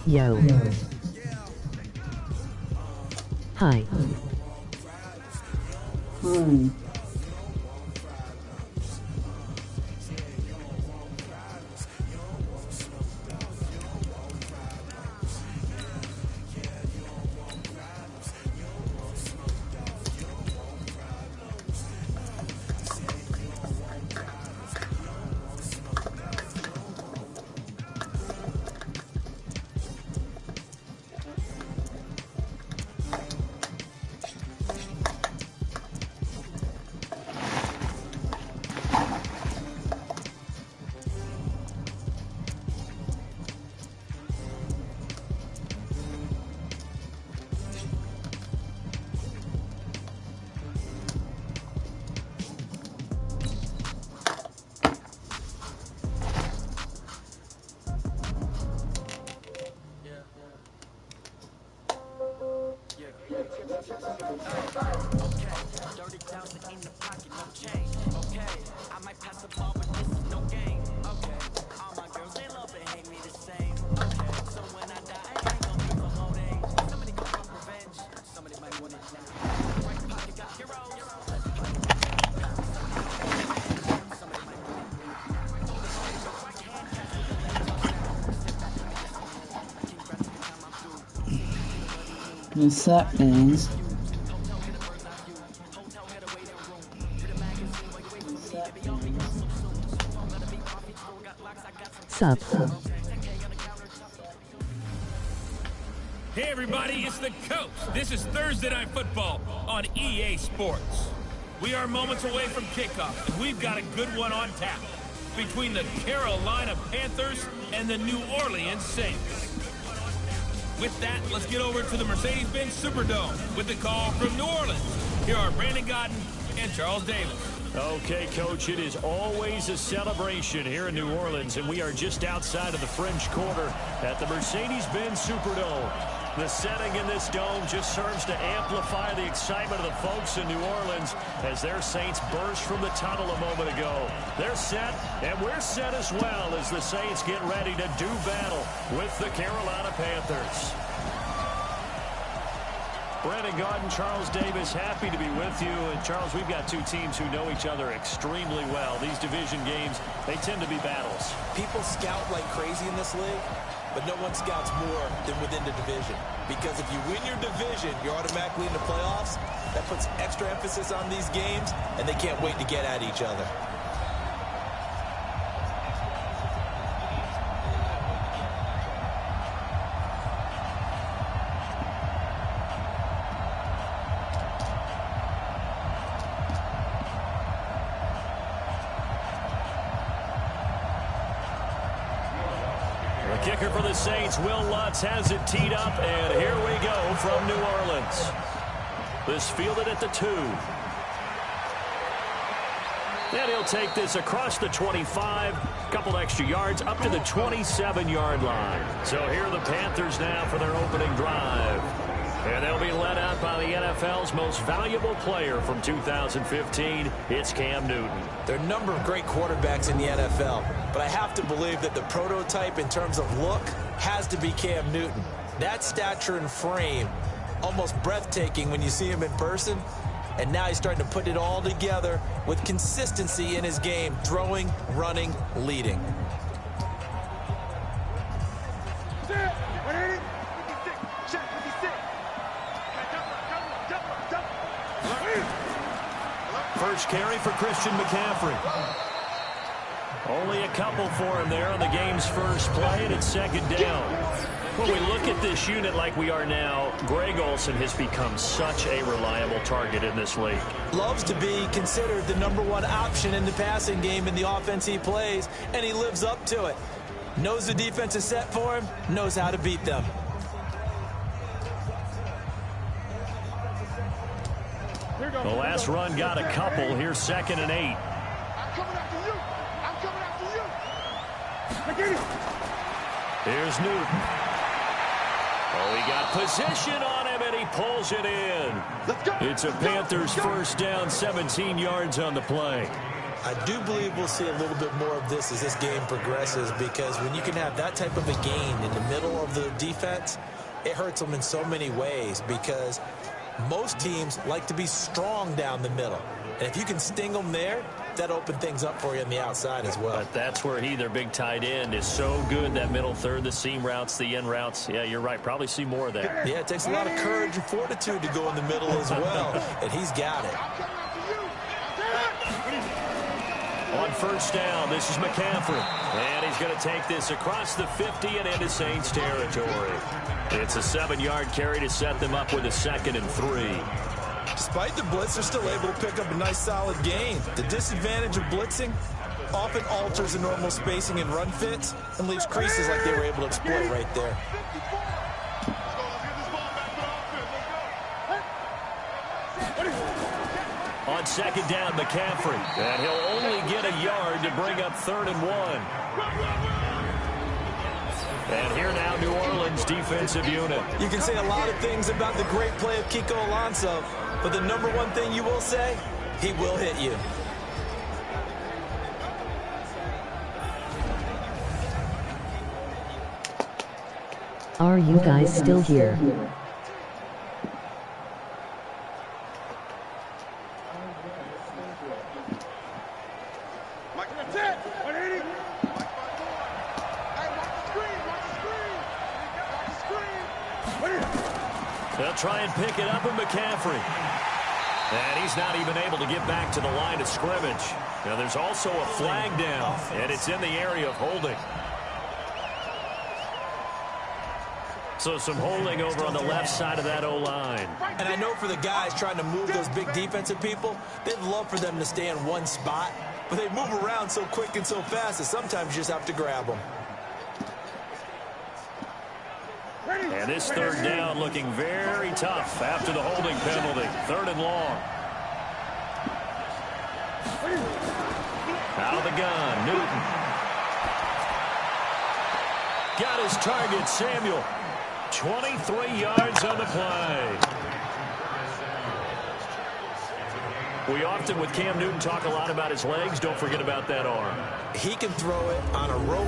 Yo. Hi. What's up, guys? Sup. Hey everybody, it's the Coach. This is Thursday Night Football on EA Sports. We are moments away from kickoff, and we've got a good one on tap between the Carolina Panthers and the New Orleans Saints. With that, let's get over to the Mercedes-Benz Superdome with the call from New Orleans. Here are Brandon Godden and Charles Davis. Okay, Coach, it is always a celebration here in New Orleans, and we are just outside of the French Quarter at the Mercedes-Benz Superdome. The setting in this dome just serves to amplify the excitement of the folks in New Orleans as their Saints burst from the tunnel a moment ago. They're set, and we're set as well as the Saints get ready to do battle with the Carolina Panthers. Brandon Godden, Charles Davis, happy to be with you. And, Charles, we've got two teams who know each other extremely well. These division games, they tend to be battles. People scout like crazy in this league, but no one scouts more than within the division. Because if you win your division, you're automatically in the playoffs. That puts extra emphasis on these games, and they can't wait to get at each other. Kicker for the Saints, Will Lutz has it teed up, and here we go from New Orleans. This fielded at the 2. And he'll take this across the 25, couple extra yards, up to the 27-yard line. So here are the Panthers now for their opening drive. And they'll be led out by the NFL's most valuable player from 2015. It's Cam Newton. There are a number of great quarterbacks in the NFL, but I have to believe that the prototype in terms of look has to be Cam Newton. That stature and frame, almost breathtaking when you see him in person. And now he's starting to put it all together with consistency in his game, throwing, running, leading. First carry for Christian McCaffrey. Only a couple for him there on the game's first play, and it's second down. When we look at this unit like we are now, Greg Olsen has become such a reliable target in this league. Loves to be considered the #1 option in the passing game in the offense he plays, and he lives up to it. Knows the defense is set for him, knows how to beat them. The last run got a couple. Here's 2nd and 8. I'm coming after you. I'm coming after you. Here's Newton. Oh, he got position on him, and he pulls it in. It's a Panthers first down, 17 yards on the play. I do believe we'll see a little bit more of this as this game progresses, because when you can have that type of a gain in the middle of the defense, it hurts them in so many ways, because most teams like to be strong down the middle. And if you can sting them there, that opens things up for you on the outside as well. But that's where their big tight end, is so good, that middle third, the seam routes, the end routes. Yeah, you're right. Probably see more of that. Yeah, it takes a lot of courage and fortitude to go in the middle as well, and he's got it. On first down, this is McCaffrey. And he's going to take this across the 50 and into Saints territory. It's a 7-yard carry to set them up with a 2nd and 3. Despite the blitz, they're still able to pick up a nice, solid gain. The disadvantage of blitzing often alters the normal spacing and run fits and leaves creases like they were able to exploit right there. On 2nd down, McCaffrey. And he'll only get a yard to bring up 3rd and 1. And here now, New Orleans defensive unit. You can say a lot of things about the great play of Kiko Alonso, but the number one thing you will say, he will hit you. Are you guys still here? They'll try and pick it up with McCaffrey. And he's not even able to get back to the line of scrimmage. Now there's also a flag down, and it's in the area of holding. So some holding over on the left side of that O-line. And I know for the guys trying to move those big defensive people, they'd love for them to stay in one spot, but they move around so quick and so fast that sometimes you just have to grab them. And this 3rd down looking very tough after the holding penalty. 3rd and long. Out of the gun, Newton. Got his target, Samuel. 23 yards on the play. We often, with Cam Newton, talk a lot about his legs. Don't forget about that arm. He can throw it on a rope.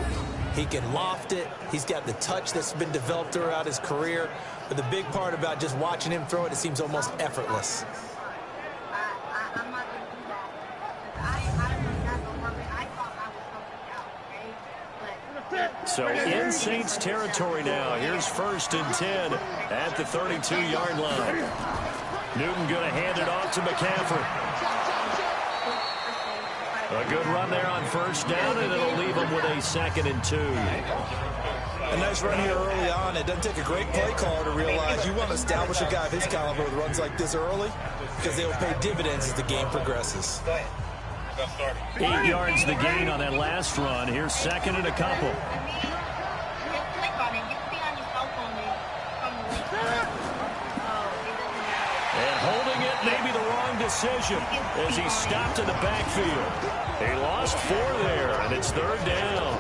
He can loft it. He's got the touch that's been developed throughout his career. But the big part about just watching him throw it, it seems almost effortless. I'm not going to do that. I don't know that work. I thought I was something else, okay? But so in Saints territory now. Here's 1st and 10 at the 32-yard line. Newton going to hand it off to McCaffrey. A good run there on 1st down, and it'll leave him with a 2nd and 2. A nice run here early on. It doesn't take a great play caller to realize you want to establish a guy of his caliber with runs like this early, because they will pay dividends as the game progresses. 8 yards the gain on that last run. Here's 2nd and a couple. And holding it may be the wrong decision as he stopped in the backfield. He lost 4 there, and it's 3rd down.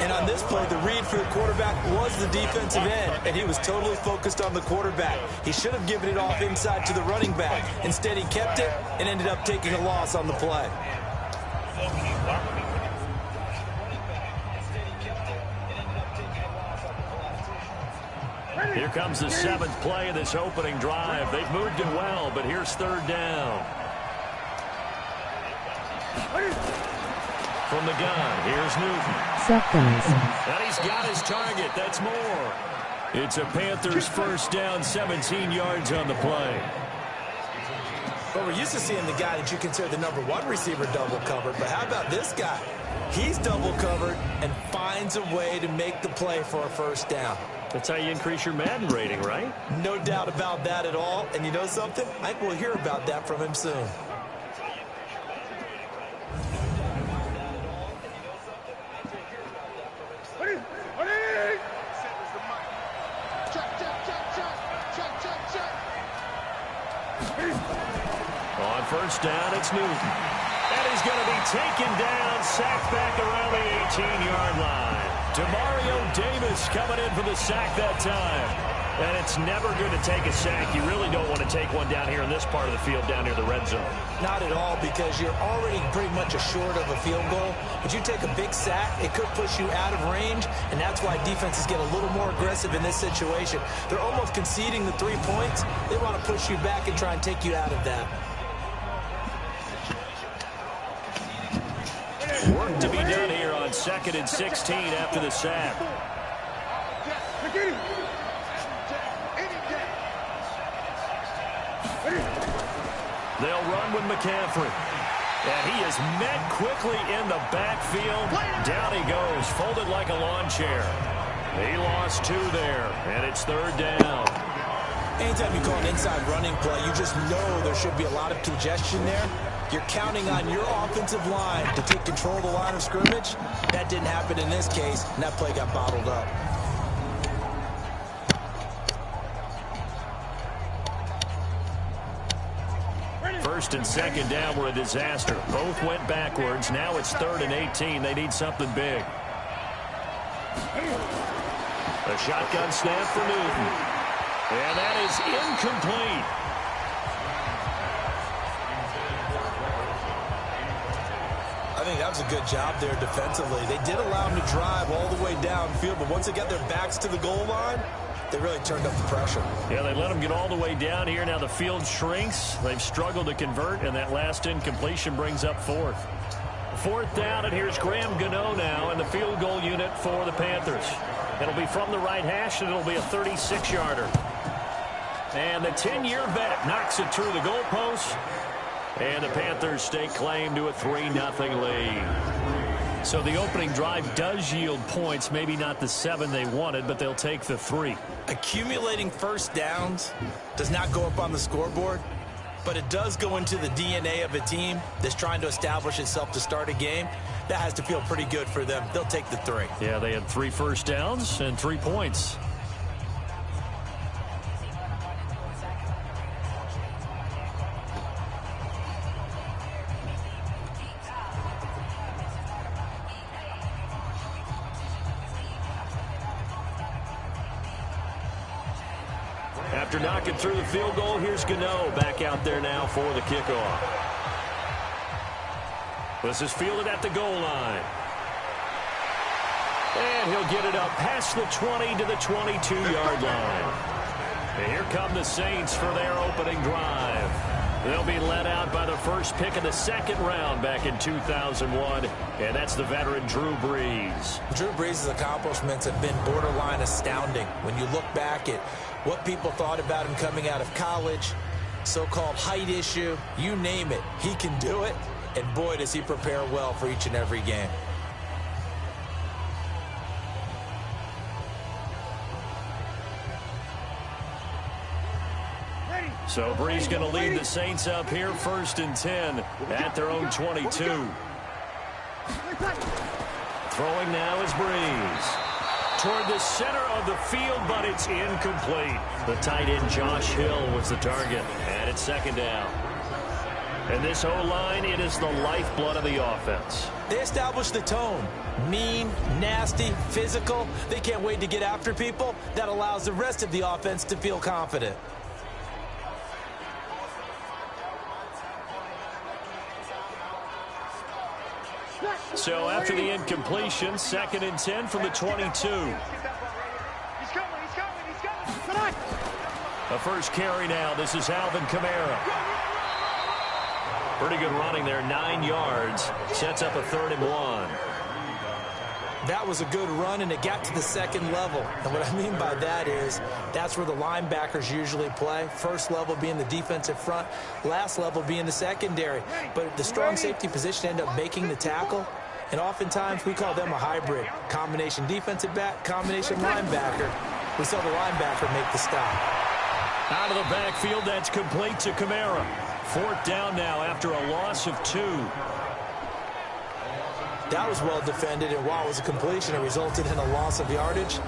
And on this play, the read for the quarterback was the defensive end, and he was totally focused on the quarterback. He should have given it off inside to the running back. Instead, he kept it and ended up taking a loss on the play. Here comes the 7th play of this opening drive. They've moved it well, but here's 3rd down. From the gun, here's Newton. Sup, guys? And he's got his target. That's more. It's a Panthers 1st down, 17 yards on the play. Well, we're used to seeing the guy that you consider the number 1 receiver double covered, but how about this guy? He's double covered and finds a way to make the play for a 1st down. That's how you increase your Madden rating, right? No doubt about that at all. And you know something? I think we'll hear about that from him soon. On 1st down, it's Newton. And he's going to be taken down, sacked back around the 18-yard line. Demario Davis coming in for the sack that time. And it's never good to take a sack. You really don't want to take one down here in this part of the field, down near the red zone. Not at all, because you're already pretty much assured of a field goal. But you take a big sack, it could push you out of range, and that's why defenses get a little more aggressive in this situation. They're almost conceding the 3 points. They want to push you back and try and take you out of that. Work to be done here on 2nd and 16 after the sack. They'll run with McCaffrey. And he is met quickly in the backfield. Down he goes, folded like a lawn chair. He lost 2 there, and it's 3rd down. Anytime you call an inside running play, you just know there should be a lot of congestion there. You're counting on your offensive line to take control of the line of scrimmage. That didn't happen in this case, and that play got bottled up. First and 2nd down were a disaster. Both went backwards. Now it's 3rd and 18. They need something big. A shotgun snap for Newton. And that is incomplete. I think that was a good job there defensively. They did allow him to drive all the way downfield, but once they got their backs to the goal line, they really turned up the pressure. Yeah, they let him get all the way down here. Now the field shrinks. They've struggled to convert, and that last incompletion brings up 4th. 4th down, and here's Graham Gano now in the field goal unit for the Panthers. It'll be from the right hash, and it'll be a 36-yarder. And the 10-year vet knocks it through the goalpost. And the Panthers stake claim to a 3-0 lead. So the opening drive does yield points, maybe not the 7 they wanted, but they'll take the 3. Accumulating first downs does not go up on the scoreboard, but it does go into the DNA of a team that's trying to establish itself to start a game. That has to feel pretty good for them. They'll take the 3. Yeah, they had 3 first downs and 3 points. After knocking through the field goal, here's Gano back out there now for the kickoff. This is fielded at the goal line. And he'll get it up past the 20 to the 22-yard line. And here come the Saints for their opening drive. They'll be led out by the first pick of the 2nd round back in 2001, and that's the veteran Drew Brees. Drew Brees' accomplishments have been borderline astounding. When you look back at what people thought about him coming out of college, so-called height issue, you name it, he can do it, and boy, does he prepare well for each and every game. So Brees going to lead the Saints up here 1st and 10 at their own 22. Throwing now is Brees. Toward the center of the field, but it's incomplete. The tight end Josh Hill was the target, and it's 2nd down. And this O-line, it is the lifeblood of the offense. They established the tone. Mean, nasty, physical. They can't wait to get after people. That allows the rest of the offense to feel confident. So after the incompletion, 2nd and 10 from the 22. A first carry now. This is Alvin Kamara. Pretty good running there, 9 yards. Sets up a 3rd and 1. That was a good run, and it got to the 2nd level. And what I mean by that is that's where the linebackers usually play. First level being the defensive front, last level being the secondary. But the strong safety position ended up making the tackle. And oftentimes we call them a hybrid. Combination defensive back, combination linebacker. We saw the linebacker make the stop. Out of the backfield, that's complete to Kamara. 4th down now after a loss of 2. That was well defended, and while it was a completion, it resulted in a loss of yardage.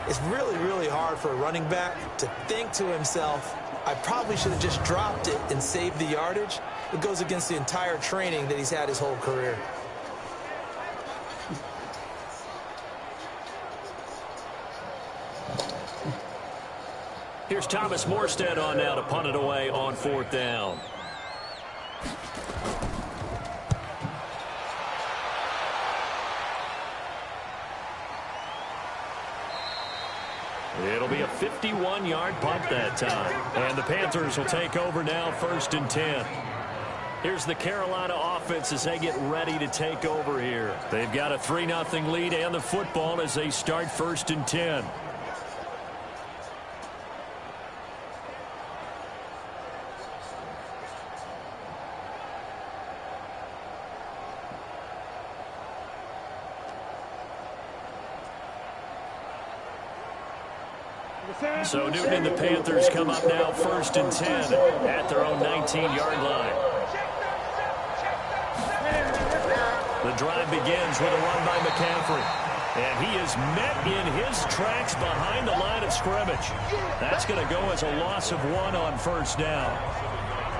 It's really, really hard for a running back to think to himself, I probably should have just dropped it and saved the yardage. It goes against the entire training that he's had his whole career. Here's Thomas Morstead on now to punt it away on 4th down. It'll be a 51-yard punt that time. And the Panthers will take over now, 1st and 10. Here's the Carolina offense as they get ready to take over here. They've got a 3-0 lead and the football as they start 1st and 10. So Newton and the Panthers come up now 1st and 10 at their own 19-yard line. The drive begins with a run by McCaffrey. And he is met in his tracks behind the line of scrimmage. That's going to go as a loss of 1 on 1st down.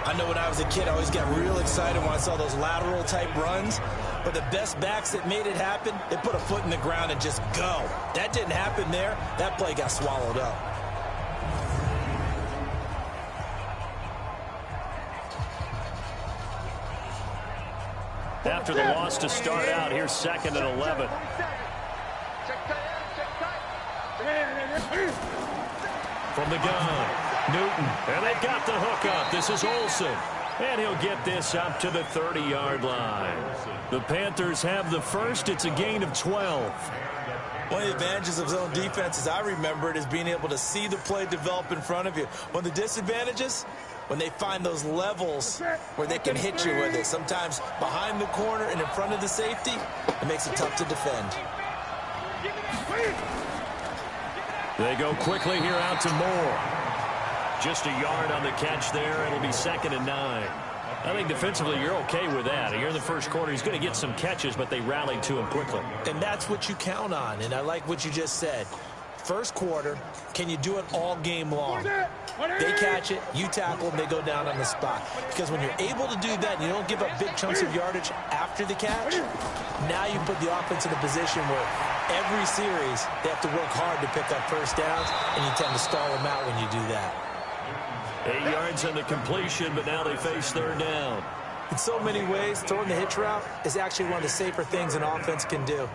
I know when I was a kid, I always got real excited when I saw those lateral type runs. But the best backs that made it happen, they put a foot in the ground and just go. That didn't happen there. That play got swallowed up. After the loss to start out, here's 2nd and 11. From the gun, Newton, and they've got the hook up. This is Olsen, and he'll get this up to the 30-yard line. The Panthers have the first. It's a gain of 12. One of the advantages of zone defense, as I remember it, is being able to see the play develop in front of you. One of the disadvantages, when they find those levels where they can hit you with it, sometimes behind the corner and in front of the safety, it makes it tough to defend. They go quickly here out to Moore. Just a yard on the catch there. It'll be 2nd and 9. I think defensively you're okay with that. Here in the first quarter, he's going to get some catches, but they rallied to him quickly. And that's what you count on, and I like what you just said. First quarter, can you do it all game long? They catch it, you tackle them, they go down on the spot. Because when you're able to do that and you don't give up big chunks of yardage after the catch, now you put the offense in a position where every series they have to work hard to pick up first downs, and you tend to stall them out when you do that. 8 yards on the completion, but now they face 3rd down. In so many ways, throwing the hitch route is actually one of the safer things an offense can do.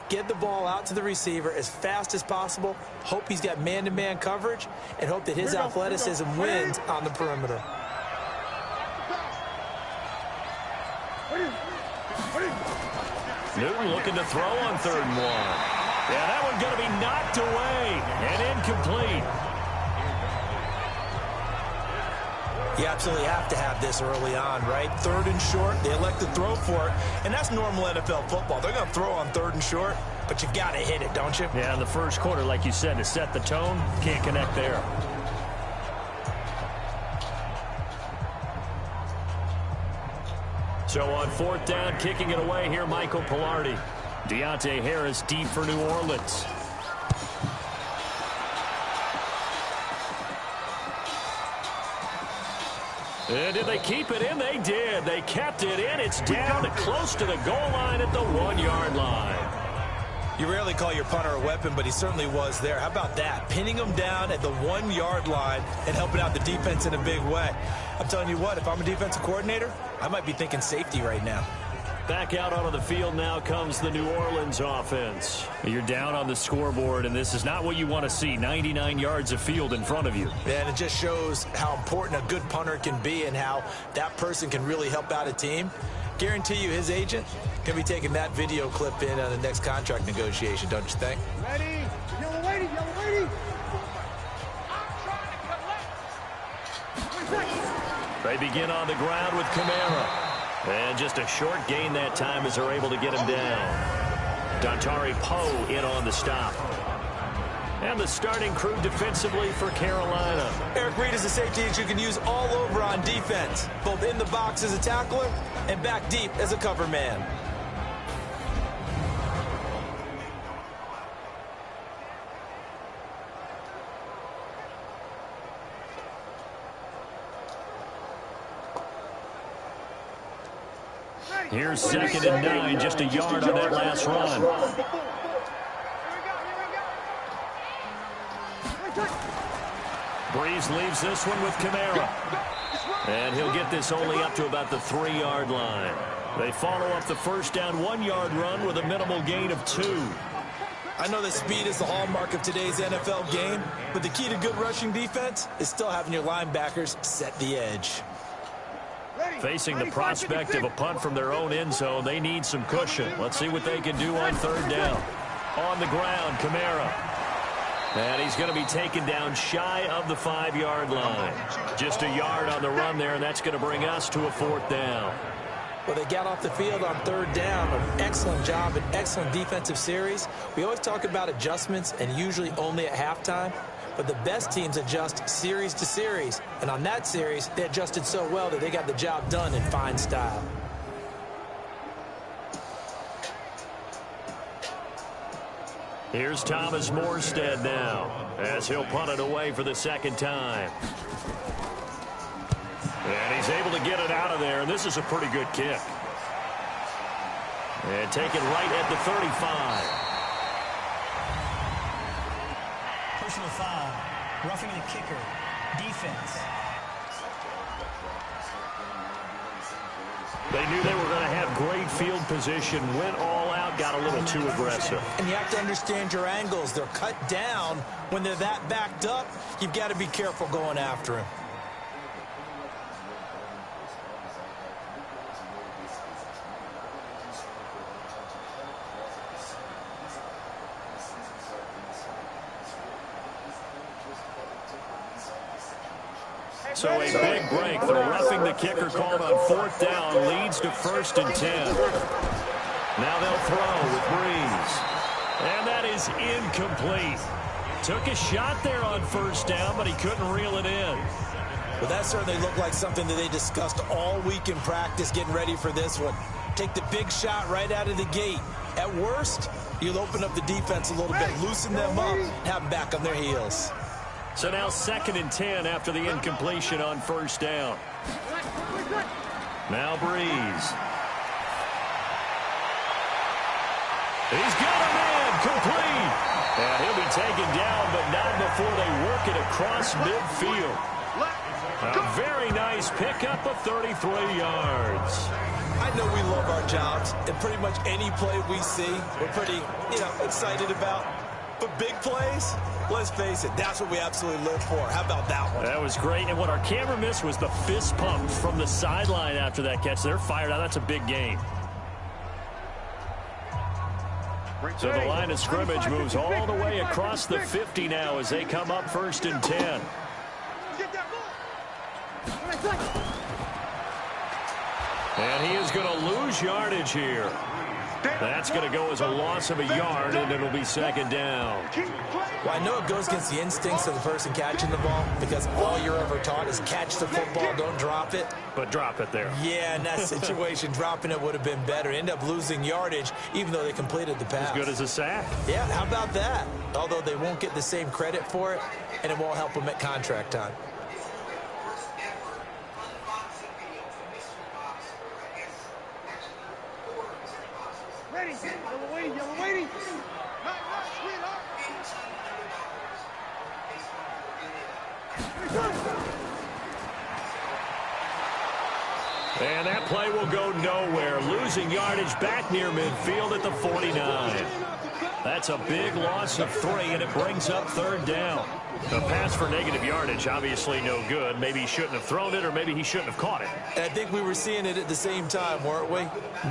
Get the ball out to the receiver as fast as possible, hope he's got man-to-man coverage, and hope that his athleticism wins on the perimeter. Newton looking to throw on 3rd and 1. Yeah, that one's going to be knocked away and incomplete. You absolutely have to have this early on, right? 3rd and short, they elect to throw for it, and that's normal NFL football. They're going to throw on 3rd and short, but you got to hit it, don't you? Yeah, in the first quarter, like you said, to set the tone, can't connect there. So on 4th down, kicking it away here, Michael Pilardi. Deontay Harris deep for New Orleans. And did they keep it in? They did. They kept it in. It's down to close to the goal line at the 1-yard line. You rarely call your punter a weapon, but he certainly was there. How about that? Pinning him down at the 1-yard line and helping out the defense in a big way. I'm telling you what, if I'm a defensive coordinator, I might be thinking safety right now. Back out onto the field now comes the New Orleans offense. You're down on the scoreboard, and this is not what you want to see. 99 yards of field in front of you. And it just shows how important a good punter can be and how that person can really help out a team. Guarantee you his agent can be taking that video clip in on the next contract negotiation, don't you think? Ready? Yellow lady, yellow lady. They begin on the ground with Kamara. And just a short gain that time as they're able to get him down. Dontari Poe in on the stop. And the starting crew defensively for Carolina. Eric Reid is a safety that you can use all over on defense, both in the box as a tackler and back deep as a cover man. Here's 2nd and 9, just a yard on that last run. Breeze leaves this one with Kamara. And he'll get this only up to about the 3-yard line. They follow up the first down 1-yard run with a minimal gain of 2. I know that speed is the hallmark of today's NFL game, but the key to good rushing defense is still having your linebackers set the edge. Facing the prospect of a punt from their own end zone, they need some cushion. Let's see what they can do on third down. On the ground, Kamara. And he's going to be taken down shy of the 5-yard line. Just a yard on the run there, and that's going to bring us to a 4th down. Well, they got off the field on third down. An excellent job, an excellent defensive series. We always talk about adjustments, and usually only at halftime. But the best teams adjust series to series. And on that series, they adjusted so well that they got the job done in fine style. Here's Thomas Morstead now, as he'll punt it away for the second time. And he's able to get it out of there, and this is a pretty good kick. And taken right at the 35. Personal foul, roughing the kicker, defense. They knew they were going to have great field position, went all out, got a little too aggressive. And you have to understand your angles. They're cut down. When they're that backed up, you've got to be careful going after him. So a big break. The roughing the kicker called on 4th down leads to 1st and 10. Now they'll throw with Breeze. And that is incomplete. Took a shot there on 1st down, but he couldn't reel it in. Well, that certainly looked like something that they discussed all week in practice getting ready for this one. Take the big shot right out of the gate. At worst, you'll open up the defense a little bit, loosen them up, have them back on their heels. So now 2nd and 10 after the incompletion on 1st down. Now Breeze. He's got a man complete. And he'll be taken down, but not before they work it across midfield. A very nice pickup of 33 yards. I know we love our jobs, and pretty much any play we see, we're pretty, excited about. But big plays, let's face it, that's what we absolutely live for. How about that one? That was great. And what our camera missed was the fist pump from the sideline after that catch. They're fired out. That's a big gain. So the line of scrimmage moves all the way across the 50 now as they come up 1st and 10. And he is going to lose yardage here. That's going to go as a loss of a yard, and it'll be 2nd down. Well, I know it goes against the instincts of the person catching the ball because all you're ever taught is catch the football, don't drop it. But drop it there. Yeah, in that situation, dropping it would have been better. End up losing yardage, even though they completed the pass. As good as a sack. Yeah, how about that? Although they won't get the same credit for it, and it won't help them at contract time. Yellow waiting. And that play will go nowhere. Losing yardage back near midfield at the 49. That's a big loss of 3, and it brings up 3rd down. A pass for negative yardage, obviously no good. Maybe he shouldn't have thrown it, or maybe he shouldn't have caught it. And I think we were seeing it at the same time, weren't we?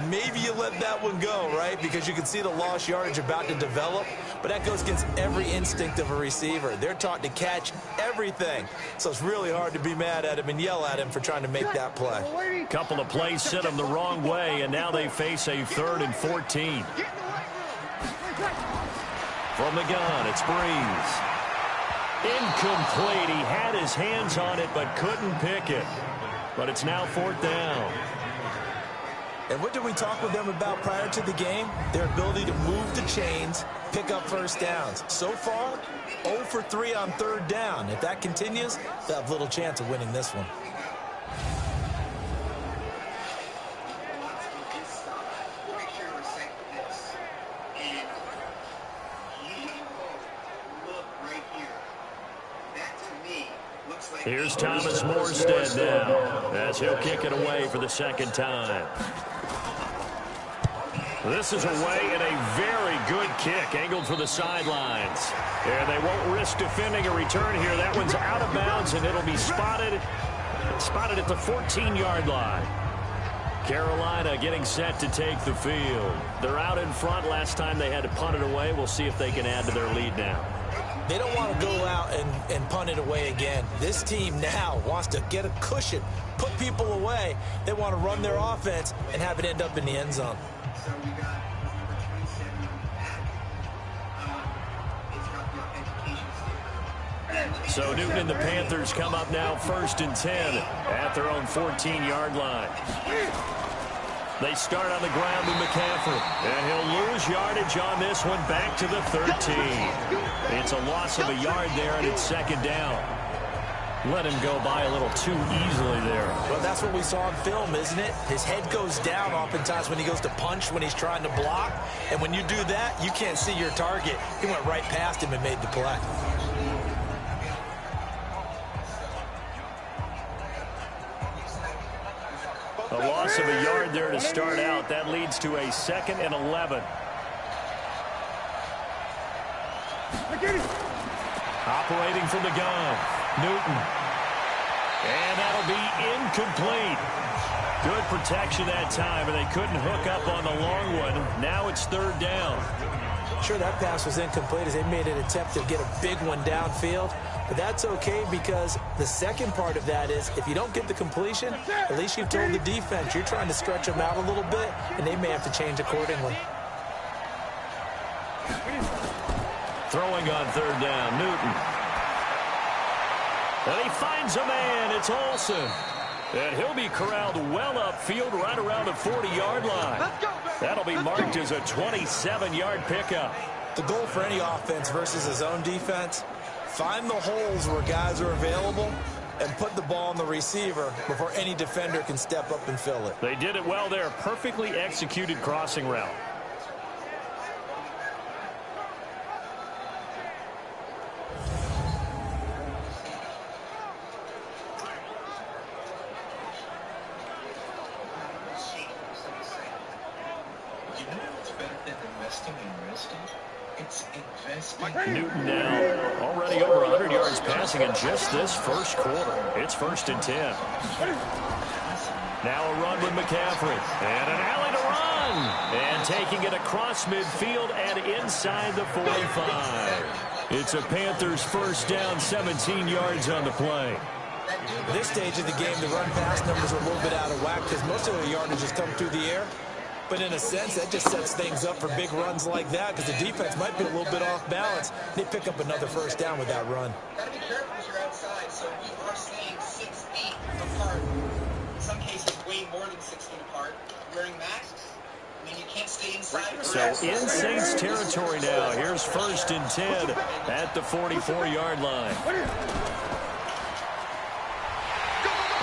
Maybe you let that one go, right? Because you can see the lost yardage about to develop. But that goes against every instinct of a receiver. They're taught to catch everything. So it's really hard to be mad at him and yell at him for trying to make that play. Couple of plays sent them the wrong way, and now they face a 3rd and 14. From the gun, it's Breeze. Incomplete. He had his hands on it but couldn't pick it. But it's now 4th down. And what did we talk with them about prior to the game? Their ability to move the chains, pick up 1st downs. So far, 0 for 3 on 3rd down. If that continues, they'll have little chance of winning this one. Here's Thomas Morstead now as he'll kick it away for the second time. This is away and a very good kick angled for the sidelines. And they won't risk defending a return here. That one's out of bounds, and it'll be spotted at the 14-yard line. Carolina getting set to take the field. They're out in front. Last time they had to punt it away. We'll see if they can add to their lead now. They don't want to go out and punt it away again. This team now wants to get a cushion, put people away. They want to run their offense and have it end up in the end zone. So Newton and the Panthers come up now 1st and 10 at their own 14-yard line. They start on the ground with McCaffrey, and he'll lose yardage on this one back to the 13. It's a loss of a yard there, and it's second down. Let him go by a little too easily there. Well, that's what we saw in film, isn't it? His head goes down oftentimes when he goes to punch, when he's trying to block. And when you do that, you can't see your target. He went right past him and made the play. A loss of a yard there to start out. That leads to a 2nd and 11. Operating from the gun, Newton. And that'll be incomplete. Good protection that time, and they couldn't hook up on the long one. Now it's 3rd down. Sure, that pass was incomplete as they made an attempt to get a big one downfield. But that's okay because the second part of that is if you don't get the completion, at least you've told the defense you're trying to stretch them out a little bit, and they may have to change accordingly. Throwing on 3rd down, Newton. And he finds a man. It's Olsen. And he'll be corralled well upfield right around the 40-yard line. That'll be marked as a 27-yard pickup. The goal for any offense versus his own defense, find the holes where guys are available and put the ball on the receiver before any defender can step up and fill it. They did it well there. Perfectly executed crossing route. Newton now already over 100 yards passing in just this first quarter. It's 1st and 10. Now a run with McCaffrey. And an alley to run. And taking it across midfield and inside the 45. It's a Panthers 1st down, 17 yards on the play. At this stage of the game, the run-pass numbers are a little bit out of whack because most of the yardage has come through the air. But in a sense, that just sets things up for big runs like that because the defense might be a little bit off balance. They pick up another 1st down with that run. Got to be careful because you're outside, so we are staying 6 feet apart. In some cases, way more than 6 feet apart. Wearing masks, I mean, you can't stay inside. So in Saints territory now. Here's 1st and 10 at the 44-yard line.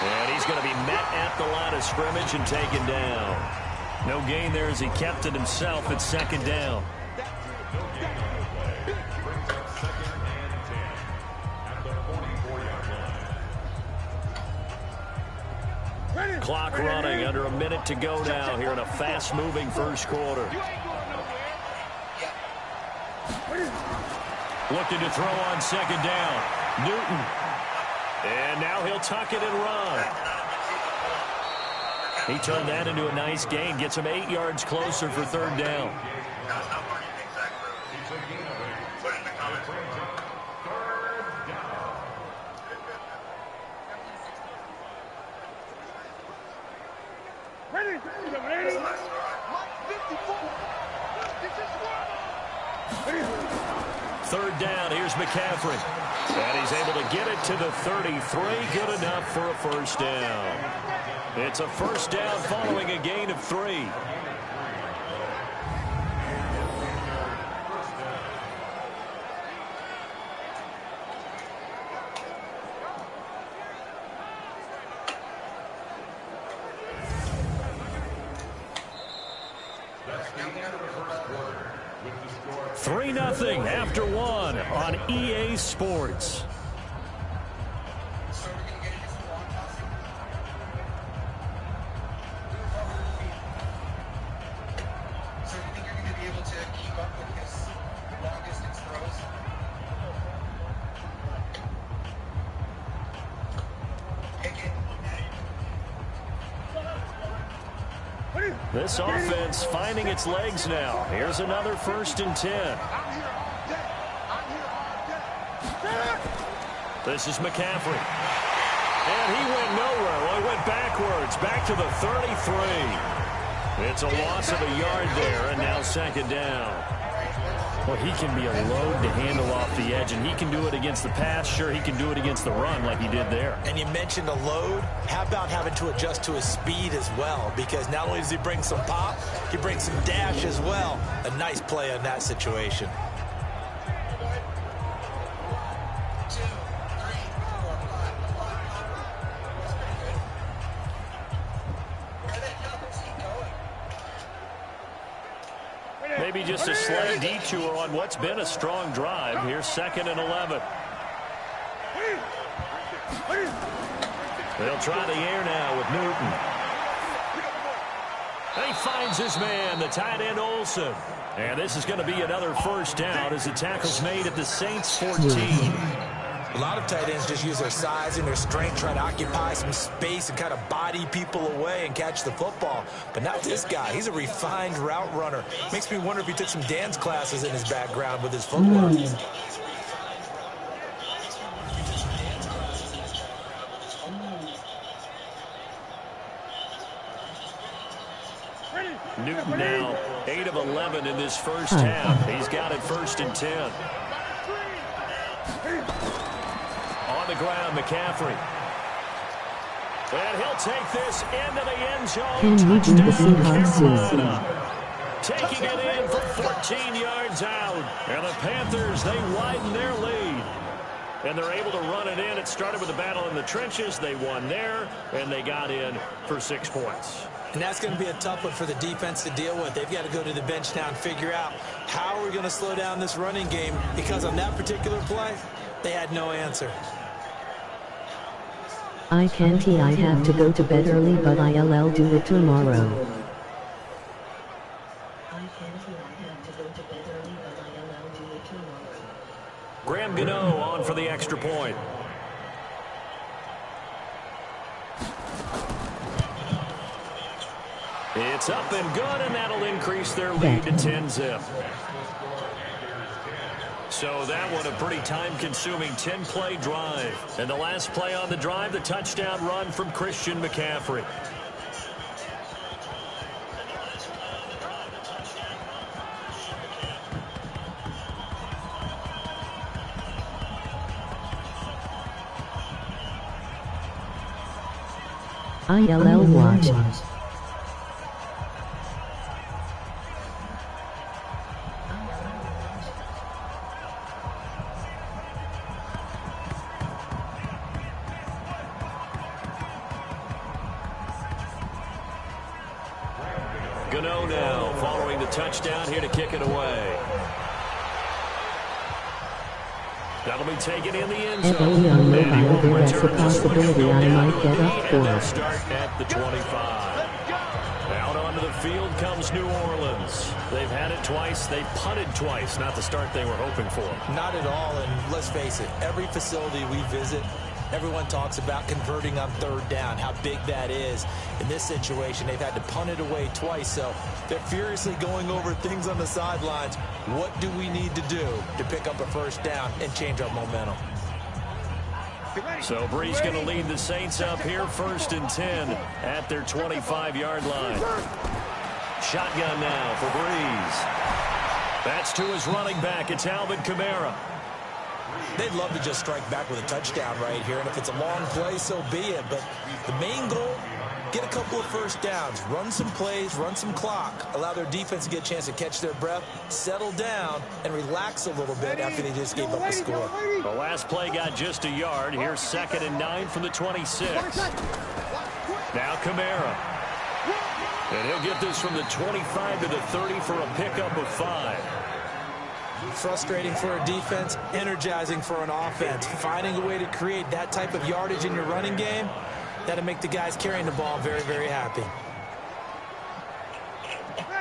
And he's going to be met at the line of scrimmage and taken down. No gain there as he kept it himself at 2nd down. Clock running, under a minute to go now here in a fast-moving first quarter. Looking to throw on 2nd down. Newton. And now he'll tuck it and run. He turned that into a nice gain. Gets him 8 yards closer for 3rd down. Third down, here's McCaffrey. And he's able to get it to the 33. Good enough for a 1st down. It's a 1st down following a gain of 3. Three 0 after 1 on EA Sports. This offense finding its legs now. Here's another 1st and 10. This is McCaffrey. And he went nowhere. Well, he went backwards, back to the 33. It's a loss of a yard there, and now 2nd down. Well, he can be a load to handle off the edge, and he can do it against the pass. Sure, he can do it against the run like he did there. And you mentioned a load. How about having to adjust to his speed as well? Because not only does he bring some pop, he brings some dash as well. A nice play on that situation. 2, 3, 4, 5. Where the hell is he going? Maybe just a slight detour on what's been a strong drive. Here's 2nd and 11. They'll try the air now with Newton. He finds his man, the tight end Olsen. And this is going to be another 1st down as the tackle's made at the Saints 14. A lot of tight ends just use their size and their strength, try to occupy some space and kind of body people away and catch the football. But not this guy. He's a refined route runner. Makes me wonder if he took some dance classes in his background with his footwork. Newton now 8 of 11 in this 1st half. He's got it 1st and 10. On the ground, McCaffrey. And he'll take this into the end zone. Can you do the Seahawks soon? Taking it in for 14 yards out. And the Panthers, they widen their lead. And they're able to run it in. It started with a battle in the trenches. They won there, and they got in for 6 points. And that's going to be a tough one for the defense to deal with. They've got to go to the bench now and figure out how we're going to slow down this running game, because on that particular play, they had no answer. I have to go to bed early, but I'll do it tomorrow. Graham Gano on for the extra point. It's up and good, and that'll increase their lead to 10-zip. So that one a pretty time-consuming 10-play drive. And the last play on the drive, the touchdown run from Christian McCaffrey. ILL watch. Gano now following the touchdown here to kick it away. That'll be taken in the end zone. Only on mobile, there's a possibility I might get up And for they'll it. start at the 25. Out onto the field comes New Orleans. They've had it twice. They've punted twice. Not the start they were hoping for. Not at all, and let's face it, every facility we visit, everyone talks about converting on 3rd down, how big that is. In this situation, they've had to punt it away twice, so they're furiously going over things on the sidelines. What do we need to do to pick up a 1st down and change our momentum? So Brees going to lead the Saints up here 1st and 10 at their 25-yard line. Shotgun now for Brees. That's to his running back. It's Alvin Kamara. They'd love to just strike back with a touchdown right here, and if it's a long play, so be it. But the main goal, get a couple of 1st downs, run some plays, run some clock, allow their defense to get a chance to catch their breath, settle down, and relax a little bit after they just gave up a score. The last play got just a yard. Here's 2nd and 9 from the 26. Now Kamara. And he'll get this from the 25 to the 30 for a pickup of 5. Frustrating for a defense, energizing for an offense. Finding a way to create that type of yardage in your running game, that'll make the guys carrying the ball very, very happy.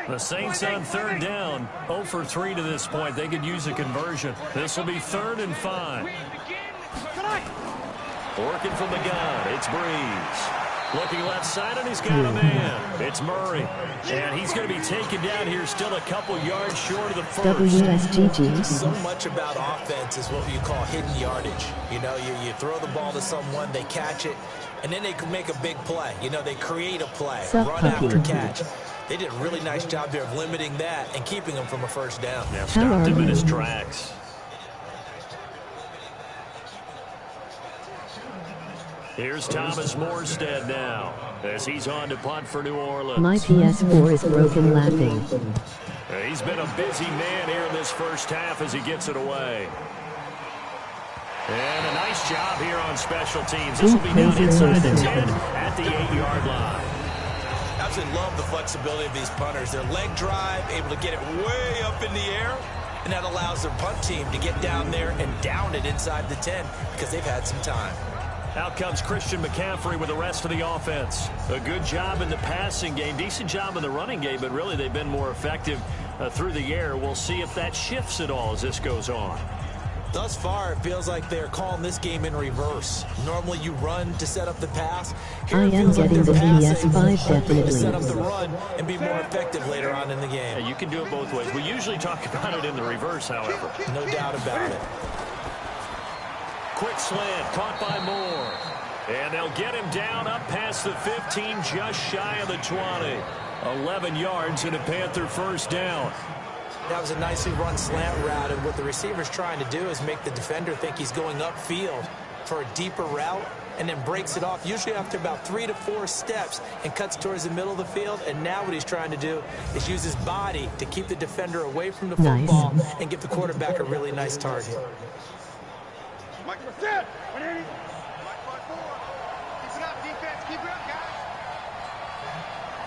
The Saints on 3rd down, 0 for 3 to this point. They could use a conversion. This will be 3rd and 5. Working from the gun, it's Brees. Looking left side, and he's got a man. It's Murray. And he's going to be taken down here, still a couple yards short of the first. WSGG. So much about offense is what you call hidden yardage. You know, you throw the ball to someone, they catch it, and then they can make a big play. You know, they create a play, run after catch. They did a really nice job there of limiting that and keeping him from a first down. Now stopped him in his tracks. Here's Thomas Morstead now, as he's on to punt for New Orleans. My ps4 is broken laughing. He's been a busy man here in this first half as he gets it away. And a nice job here on special teams. This will be down inside the 10 at the 8-yard line. Absolutely love the flexibility of these punters. Their leg drive, able to get it way up in the air, and that allows their punt team to get down there and down it inside the 10 because they've had some time. Out comes Christian McCaffrey with the rest of the offense. A good job in the passing game, decent job in the running game, but really they've been more effective through the air. We'll see if that shifts at all as this goes on. Thus far, it feels like they're calling this game in reverse. Normally you run to set up the pass. Here I am getting the PS5 definitely. To set up the run and be more effective later on in the game. Yeah, you can do it both ways. We usually talk about it in the reverse, however. No doubt about it. Quick slant, caught by Moore. And they'll get him down up past the 15, just shy of the 20. 11 yards and a Panther first down. That was a nicely run slant route, and what the receiver's trying to do is make the defender think he's going upfield for a deeper route, and then breaks it off, usually after about 3 to 4 steps, and cuts towards the middle of the field. And now what he's trying to do is use his body to keep the defender away from the football and give the quarterback a really nice target. Mike, what's that? What are you? Mike, 4. Keep it up, defense. Keep it up, guys.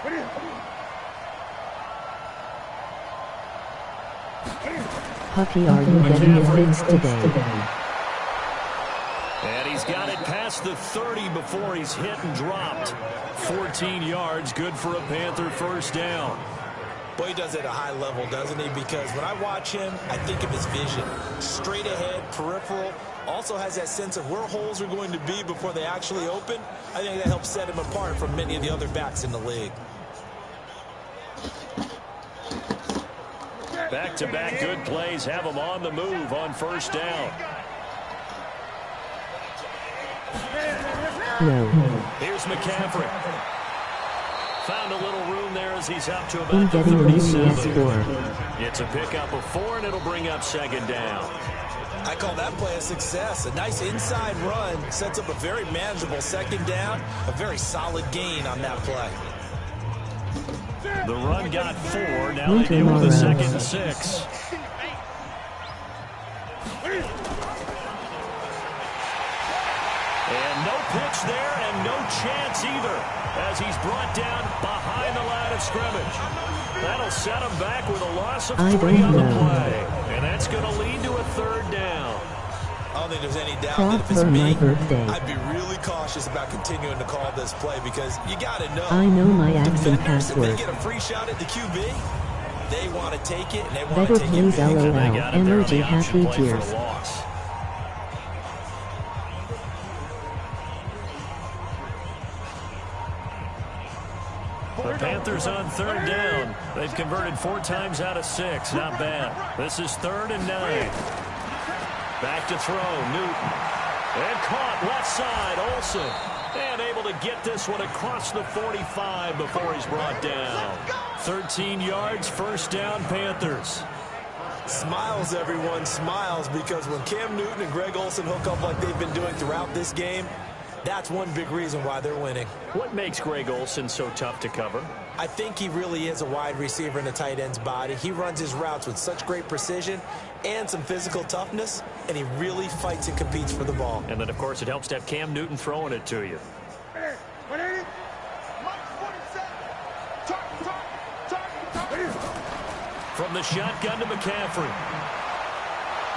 What are you? Puppy, are you getting your fix today? And he's got it past the 30 before he's hit and dropped. 14 yards, good for a Panther first down. Boy, he does it at a high level, doesn't he? Because when I watch him, I think of his vision. Straight ahead, peripheral. Also has that sense of where holes are going to be before they actually open. I think that helps set him apart from many of the other backs in the league. Back-to-back good plays have him on the move on first down. No. Here's McCaffrey. Found a little room there as he's up to about I'm the getting a 37. ps4. It's a pickup of 4, and it'll bring up second down. I call that play a success. A nice inside run sets up a very manageable second down. A very solid gain on that play. The run got 4. Now they deal with a 2nd and 6. And no pitch there and no chance either as he's brought down behind the line of scrimmage. That'll set him back with a loss of 3 on the play. And that's going to lead to a 3rd down. I don't think there's any doubt that if it's me, I'd be really cautious about continuing to call this play because you got to know. I know my accent password. If they get a free shot at the QB, they want to take it, and they want Better to take it. please LOL. Emoji happy tears. The Panthers on 3rd down. They've converted 4 times out of 6. Not bad. This is 3rd and 9. Back to throw, Newton. And caught left side, Olsen. And able to get this one across the 45 before he's brought down. 13 yards, first down, Panthers. Smiles, everyone, smiles, because when Cam Newton and Greg Olsen hook up like they've been doing throughout this game, that's one big reason why they're winning. What makes Greg Olsen so tough to cover? I think he really is a wide receiver in a tight end's body. He runs his routes with such great precision and some physical toughness, and he really fights and competes for the ball. And then, of course, it helps to have Cam Newton throwing it to you. From the shotgun to McCaffrey.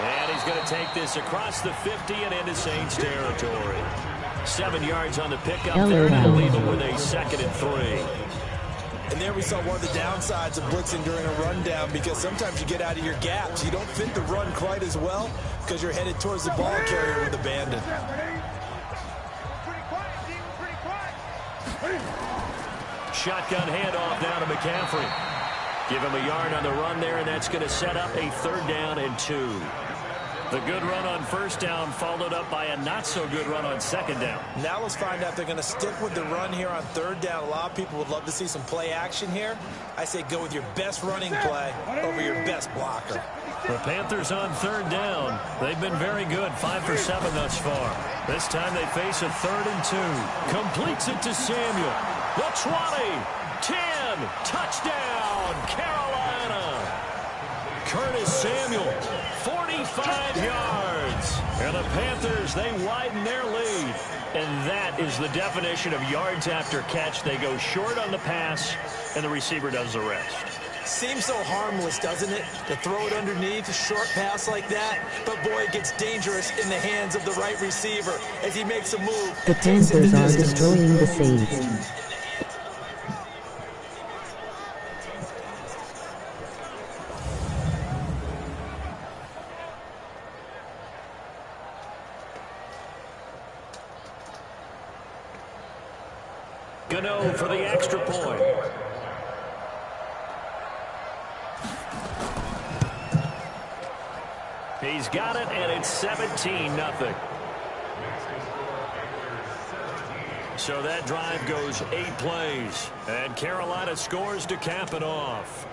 And he's going to take this across the 50 and into Saints territory. 7 yards on the pickup there, and they'll leave him with a 2nd and 3. And there we saw one of the downsides of blitzing during a rundown, because sometimes you get out of your gaps. You don't fit the run quite as well because you're headed towards the ball carrier with abandon. shotgun handoff down to McCaffrey. Give him a yard on the run there, and that's going to set up a 3rd down and 2. The good run on 1st down followed up by a not-so-good run on 2nd down. Now let's find out if they're going to stick with the run here on 3rd down. A lot of people would love to see some play action here. I say go with your best running play over your best blocker. The Panthers on 3rd down. They've been very good, 5 for 7 thus far. This time they face a 3rd and 2. Completes it to Samuel. The 20, 10, touchdown, Carolina. Curtis Samuel, 45 yards. And the Panthers, they widen their lead. And that is the definition of yards after catch. They go short on the pass, and the receiver does the rest. Seems so harmless, doesn't it, to throw it underneath a short pass like that? But, boy, it gets dangerous in the hands of the right receiver as he makes a move. The Panthers are destroying the Saints. Gano for the extra point. He's got it, and it's 17-0. So that drive goes 8 plays, and Carolina scores to cap it off.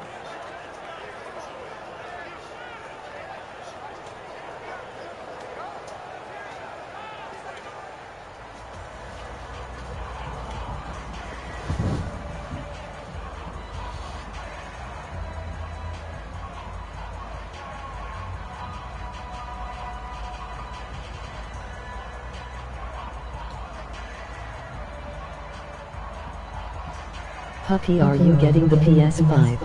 Puppy, are you getting the PS5?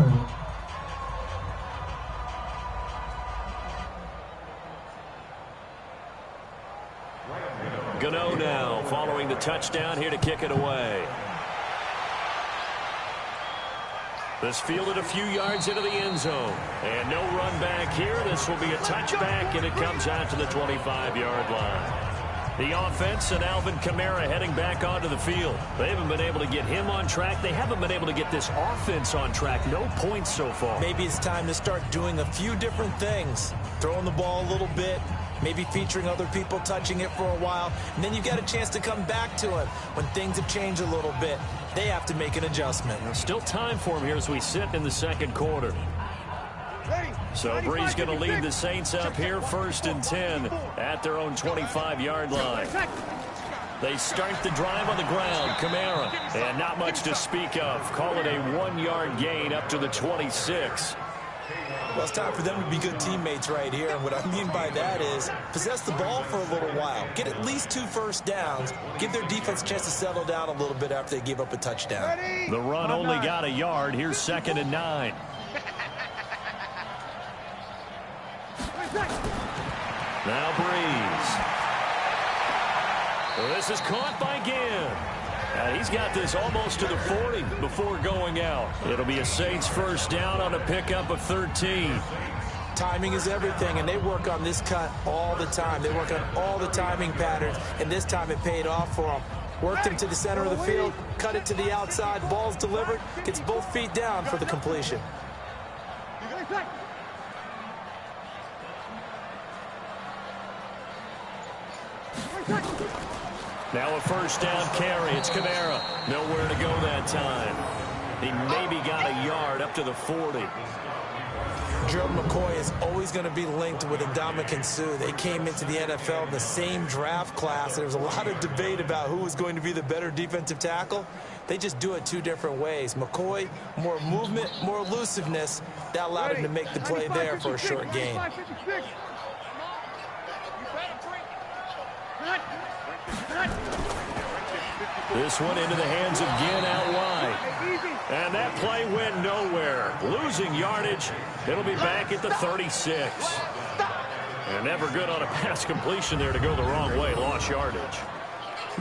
Gano now following the touchdown here to kick it away. This fielded a few yards into the end zone. And no run back here. This will be a touchback, and it comes out to the 25-yard line. The offense and Alvin Kamara heading back onto the field. They haven't been able to get him on track. They haven't been able to get this offense on track. No points so far. Maybe it's time to start doing a few different things. Throwing the ball a little bit, maybe featuring other people touching it for a while, and then you get a chance to come back to it when things have changed a little bit. They have to make an adjustment. There's still time for him here as we sit in the 2nd quarter. So Bree's going to lead the Saints up here 1st and 10 at their own 25-yard line. They start the drive on the ground. Kamara, and not much to speak of. Call it a 1-yard gain up to the 26. Well, it's time for them to be good teammates right here. And what I mean by that is possess the ball for a little while. Get at least 2 first downs. Give their defense a chance to settle down a little bit after they give up a touchdown. The run only got a yard. Here's 2nd and 9. Now Breeze. Well, this is caught by Ginn. And he's got this almost to the 40 before going out. It'll be a Saints 1st down on a pickup of 13. Timing is everything, and they work on this cut all the time. They work on all the timing patterns, and this time it paid off for them. Worked him to the center of the field, cut it to the outside, ball's delivered, gets both feet down for the completion. Now a 1st down carry. It's Kamara. Nowhere to go that time. He maybe got a yard up to the 40. Gerald McCoy is always going to be linked with Ndamukong Suh. They came into the NFL in the same draft class. And there was a lot of debate about who was going to be the better defensive tackle. They just do it 2 different ways. McCoy, more movement, more elusiveness. That allowed him to make the play there for a short gain. This one into the hands of Ginn out wide. And that play went nowhere. Losing yardage. It'll be back at the 36. And never good on a pass completion there to go the wrong way. Lost yardage.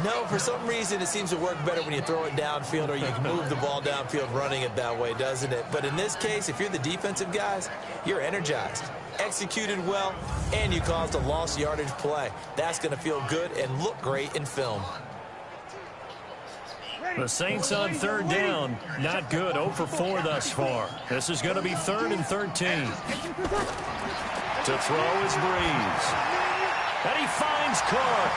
No, for some reason it seems to work better when you throw it downfield or you can move the ball downfield running it that way, doesn't it? But in this case, if you're the defensive guys, you're energized, executed well, and you caused a lost yardage play. That's going to feel good and look great in film. The Saints on third down. Not good. 0 for 4 thus far. This is going to be 3rd and 13. To throw is Breeze. And he finds Clark.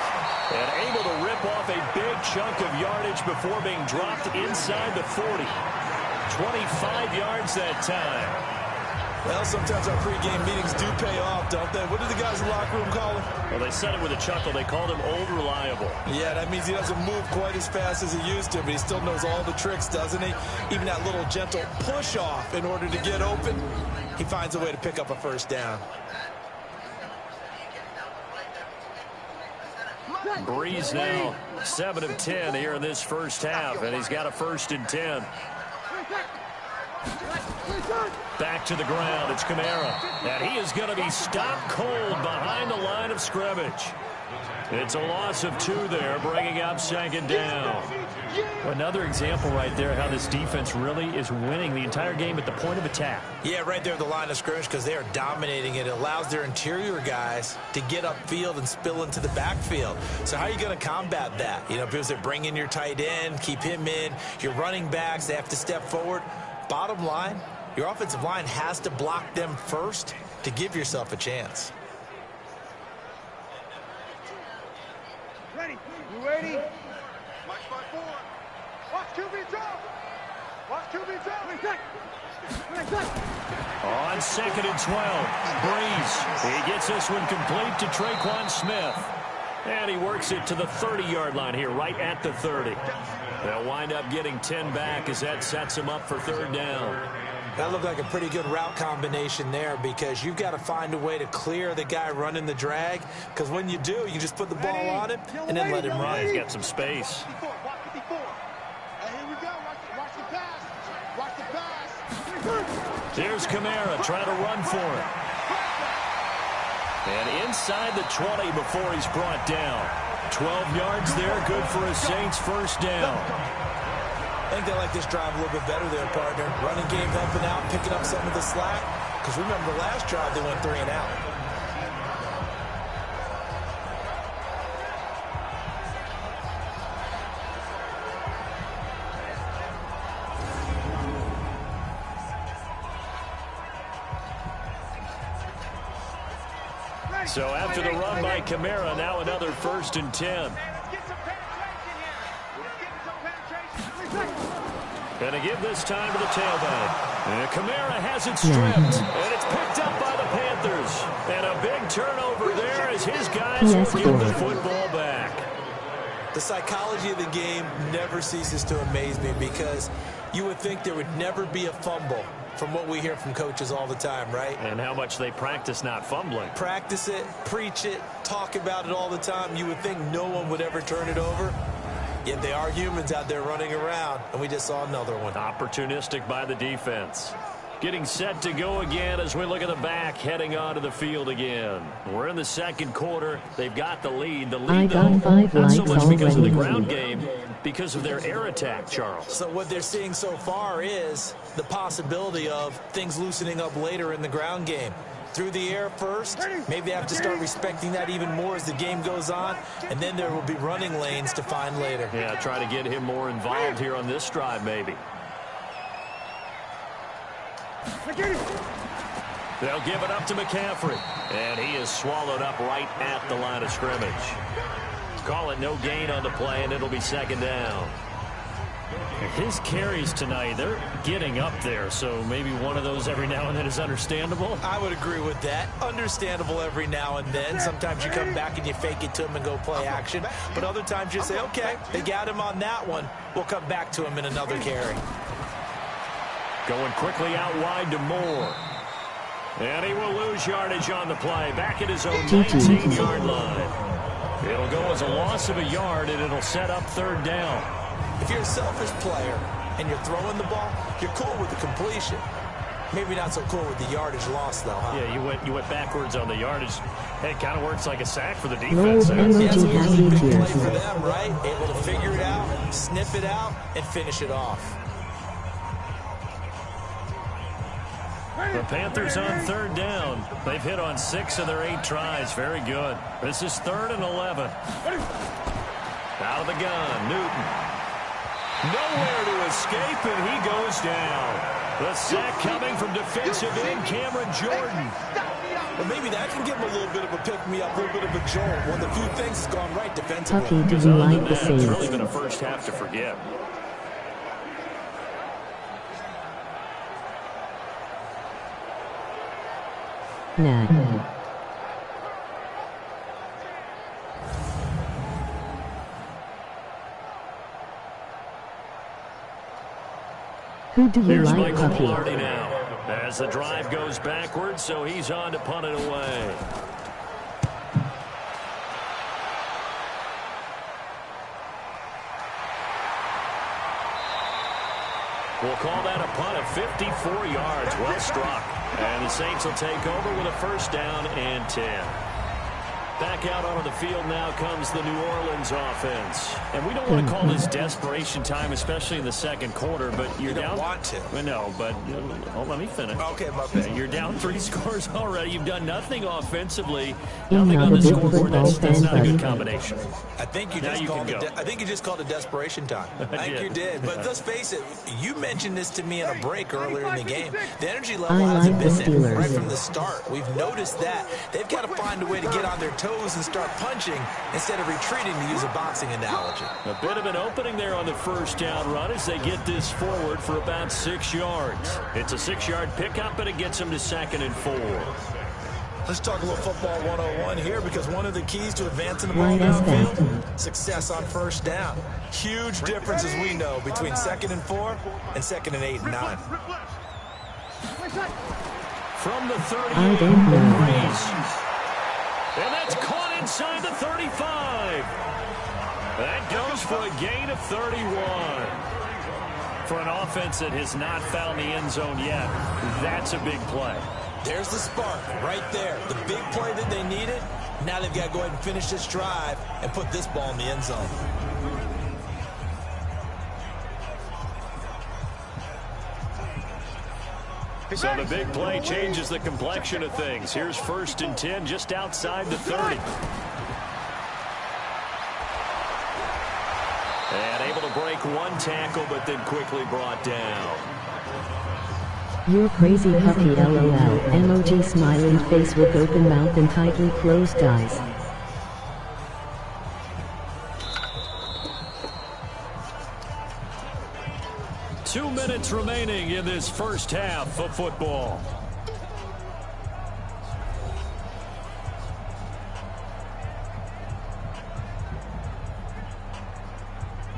And able to rip off a big chunk of yardage before being dropped inside the 40. 25 yards that time. Well, sometimes our pregame meetings do pay off, don't they? What do the guys in the locker room call him? Well, they said it with a chuckle. They called him Old Reliable. Yeah, that means he doesn't move quite as fast as he used to, but he still knows all the tricks, doesn't he? Even that little gentle push-off in order to get open, he finds a way to pick up a first down. Breeze now 7 of 10 here in this first half, and he's got a 1st and 10. Back to the ground. It's Kamara. And he is going to be stopped cold behind the line of scrimmage. It's a loss of 2 there, bringing up 2nd down. Another example right there how this defense really is winning the entire game at the point of attack. Yeah, right there at the line of scrimmage because they are dominating it. It allows their interior guys to get upfield and spill into the backfield. So how are you going to combat that? You know, because they bring in your tight end, keep him in. Your running backs, they have to step forward. Bottom line, your offensive line has to block them first to give yourself a chance. Ready? You ready? March by 4. Watch QB drop. Watch QB drop. On 2nd and 12, Breeze. He gets this one complete to Traquan Smith. And he works it to the 30-yard line here, right at the 30. They'll wind up getting 10 back as that sets him up for 3rd down. That looked like a pretty good route combination there because you've got to find a way to clear the guy running the drag because when you do, you just put the ball on him and then let him run. He's got some space. 54. Hey, here we go. Watch the pass. Watch the pass. Here's Kamara trying to run for it. And inside the 20 before he's brought down. 12 yards there, good for a Saints 1st down. I think they like this drive a little bit better there, partner. Running game helping out, picking up some of the slack. Because remember, the last drive they went 3 and out. So after the run by Kamara, now another 1st and 10. And to give this time to the tailback. And Kamara has it stripped. And it's picked up by the Panthers. And a big turnover there as his guys will give the football back. The psychology of the game never ceases to amaze me because you would think there would never be a fumble from what we hear from coaches all the time, right? And how much they practice not fumbling. Practice it, preach it, talk about it all the time. You would think no one would ever turn it over. Yet they are humans out there running around, and we just saw another one. Opportunistic by the defense. Getting set to go again as we look at the back, heading onto the field again. We're in the 2nd quarter. They've got the lead. The lead, though, not so much because of the ground game, because of their air attack, Charles. So what they're seeing so far is the possibility of things loosening up later in the ground game. Through the air first, maybe they have to start respecting that even more as the game goes on, and then there will be running lanes to find later. Yeah, try to get him more involved here on this drive, maybe. They'll give it up to McCaffrey, and he is swallowed up right at the line of scrimmage. Call it no gain on the play, and it'll be 2nd down. His carries tonight, they're getting up there, so maybe one of those every now and then is understandable. I would agree with that. Understandable every now and then. Sometimes you come back and you fake it to him and go play action. But other times you say, okay, they got him on that one. We'll come back to him in another carry. Going quickly out wide to Moore. And he will lose yardage on the play. Back at his own 19-yard line. It'll go as a loss of a yard, and it'll set up 3rd down. If you're a selfish player and you're throwing the ball, you're cool with the completion. Maybe not so cool with the yardage loss, though, huh? Yeah, you went backwards on the yardage. Hey, it kind of works like a sack for the defense. Yeah, it's a really big play for them, right? Able to figure it out, sniff it out, and finish it off. The Panthers on 3rd down. They've hit on 6 of their 8 tries. Very good. This is 3rd and 11. Out of the gun, Newton. Nowhere to escape, and he goes down. The sack coming from defensive end Cameron Jordan. But maybe that can give him a little bit of a pick-me-up, a little bit of a jolt. One of the few things that's gone right defensively. Puppy, do you like the It's Saints? really been a first half to forget. Nah. Who do you Here's like, Michael Puppy? Velarde now. As the drive goes backwards, so he's on to punt it away. We'll call that a punt of 54 yards. Well struck. And the Saints will take over with a first down and 10. Back out onto the field now comes the New Orleans offense. And we don't want to call this desperation time, especially in the second quarter, but you're You don't down. want to. Well, no, but let me finish. Okay, my bad. You're down 3 scores already. You've done nothing offensively. I'm Nothing not on a the big scoreboard. football That's not a fan, good but- combination. I think you Now just you called can it. go. I think you just called it desperation time. I think did. you did. But let's face it. You mentioned this to me in a break earlier in the game. The energy level I hasn't like the been there right Steelers. from the start. We've noticed that they've got to find a way to get on their toes and start punching instead of retreating, to use a boxing analogy. A bit of an opening there on the first down run as they get this forward for about 6 yards. It's a 6-yard pickup, and it gets them to 2nd and 4. Let's talk a little football 101 here, because one of the keys to advancing the ball Right as that. downfield, success on first down. Huge difference, as we know, between 2nd and 4 and 2nd and 8 and 9. From the 30, I don't know. and that's caught inside the 35. That goes for a gain of 31. For an offense that has not found the end zone yet, that's a big play. There's the spark right there. The big play that they needed. Now they've got to go ahead and finish this drive and put this ball in the end zone. So the big play changes the complexion of things. Here's 1st and 10 just outside the 30. And able to break one tackle, but then quickly brought down. You're crazy, Puppy, LOL. Emoji smiling face with open mouth and tightly closed eyes. Two minutes remaining in this first half of football.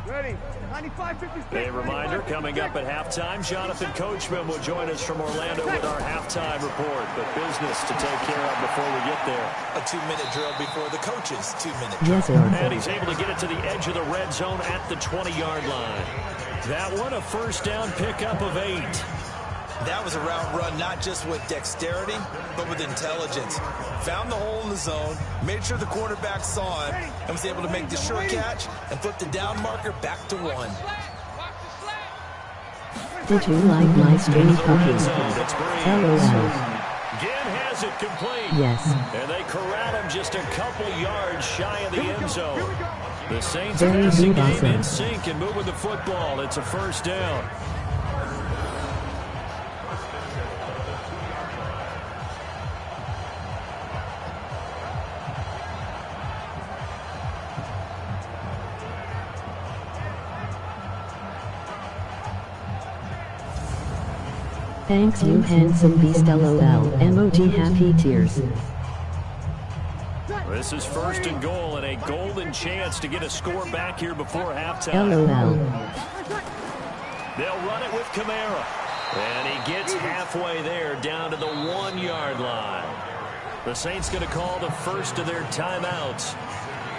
Ready. 95-56. A reminder, coming up at halftime, Jonathan Coachman will join us from Orlando with our halftime report. But business to take care of before we get there. A 2-minute drill before the coaches' 2-minute drill. Yes, sir. And he's able to get it to the edge of the red zone at the 20-yard line. That one, a first down pickup of 8. That was a route run not just with dexterity, but with intelligence. Found the hole in the zone, made sure the quarterback saw him, and was able to make the sure catch and flip the down marker back to 1. Did you like my stream, Puppy? LOL. Ginn has it complete. Yes. And they corral him just a couple yards shy of the end zone. The Saints Very have the good, game awesome. in sync and moving the football. It's a first down. Thanks, you handsome beast, LOL. Emoji happy tears. This is 1st and goal and a golden chance to get a score back here before halftime. LOL. They'll run it with Kamara. And he gets halfway there down to the 1-yard line. The Saints going to call the first of their timeouts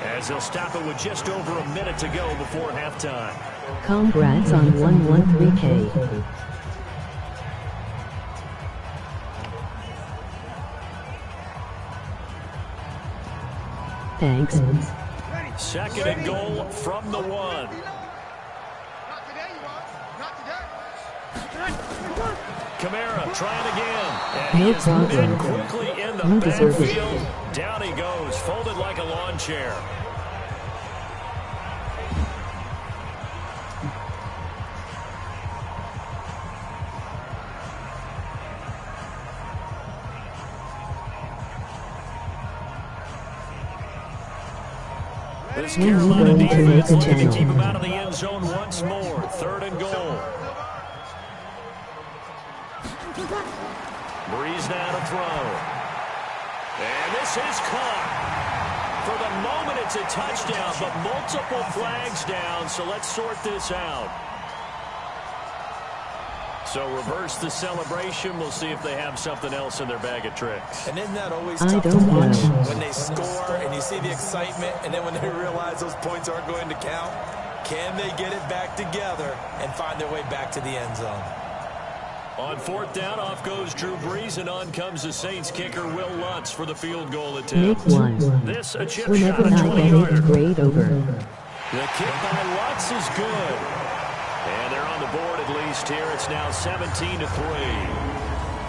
as they'll stop it with just over a minute to go before halftime. Congrats on 113K. Thanks. 2nd and goal from the 1. Not today, you won't. Not today. Kamara trying again. And No he is problem. met quickly in the You deserve it. backfield. Down he goes, folded like a lawn chair. This When you Carolina go to defense make a looking to channel. keep him out of the end zone once more. 3rd and goal. Breeze now to throw. And this is caught. For the moment, it's a touchdown, but multiple flags down, so let's sort this out. So reverse the celebration. We'll see if they have something else in their bag of tricks. And isn't that always I tough to don't watch know. when they score and you see the excitement, and then when they realize those points aren't going to count? Can they get it back together and find their way back to the end zone? On 4th down, off goes Drew Brees, and on comes the Saints kicker Will Lutz for the field goal attempt. Make one. This a chip Whenever shot, a I get 20-yarder. it, grade over. The kick by Lutz is good. And they're on the board at least here. It's now 17-3.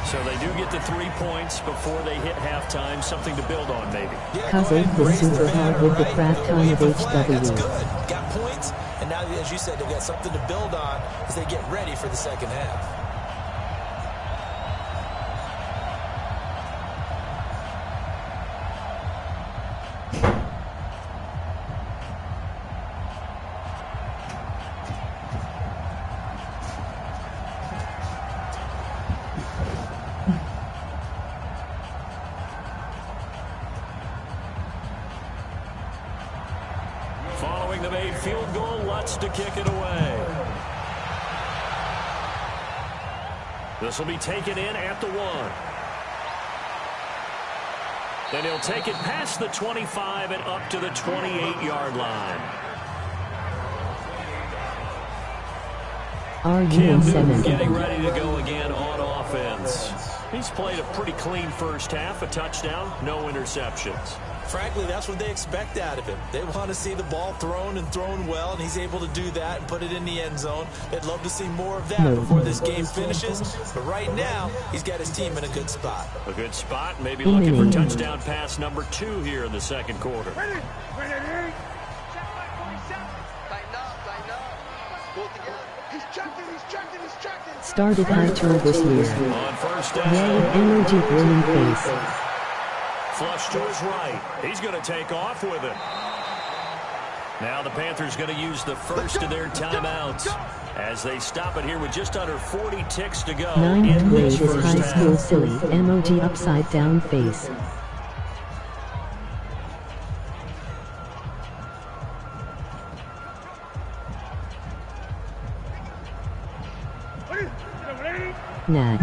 So they do get the 3 points before they hit halftime. Something to build on, maybe. Yeah, Cause go ahead it and was raise the super hard banner, with the right? crap ton Wave of the flag. That's HW. good. Got points, and now, as you said, they've got something to build on as they get ready for the second half. Following the made field goal, Lutz to kick it away. This will be taken in at the 1. Then he'll take it past the 25 and up to the 28-yard line. Are you Cam in Newton 7? getting ready to go again on offense. He's played a pretty clean first half, a touchdown, no interceptions. Frankly, that's what they expect out of him. They want to see the ball thrown and thrown well, and he's able to do that and put it in the end zone. They'd love to see more of that before this game finishes. But right now, he's got his team in a good spot. A good spot, maybe looking for touchdown pass number 2 here in the second quarter. Ready? Ready? Check by 47. Tighten up. Pull it together. He's chucked it, he's chucked it, he's chucked it. Started high tour this year. On first down. Yay, emoji grinning face. Flush to his right. He's going to take off with it. Now the Panthers going to use the first of their timeouts as they stop it here with just under 40 ticks to go. 9th in grade this is first high half. school silly. Emoji upside down face. Ready? Nah.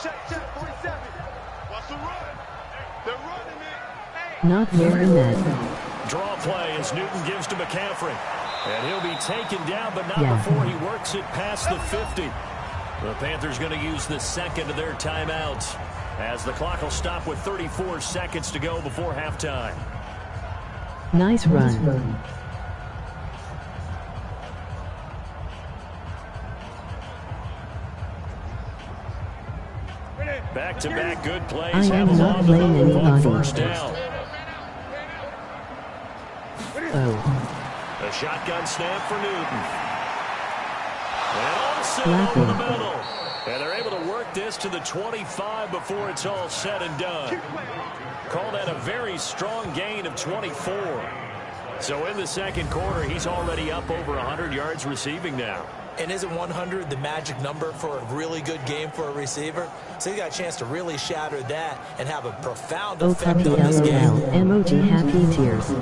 Check, 47. What's the run? They're running it. Hey. Not wearing that. Draw play as Newton gives to McCaffrey. And he'll be taken down, but not Yeah. before he works it past the 50. The Panthers going to use the second of their timeouts as the clock will stop with 34 seconds to go before halftime. Nice run. Back-to-back good plays. I am have not along the blaming move on anybody. first down. Oh. A shotgun snap for Newton. And Olsen Laughing. over the middle. And they're able to work this to the 25 before it's all said and done. Call that a very strong gain of 24. So in the second quarter, he's already up over 100 yards receiving now. And isn't 100 the magic number for a really good game for a receiver? So he got a chance to really shatter that and have a profound Oh, effect puppy on this game. LOL. Emoji happy tears.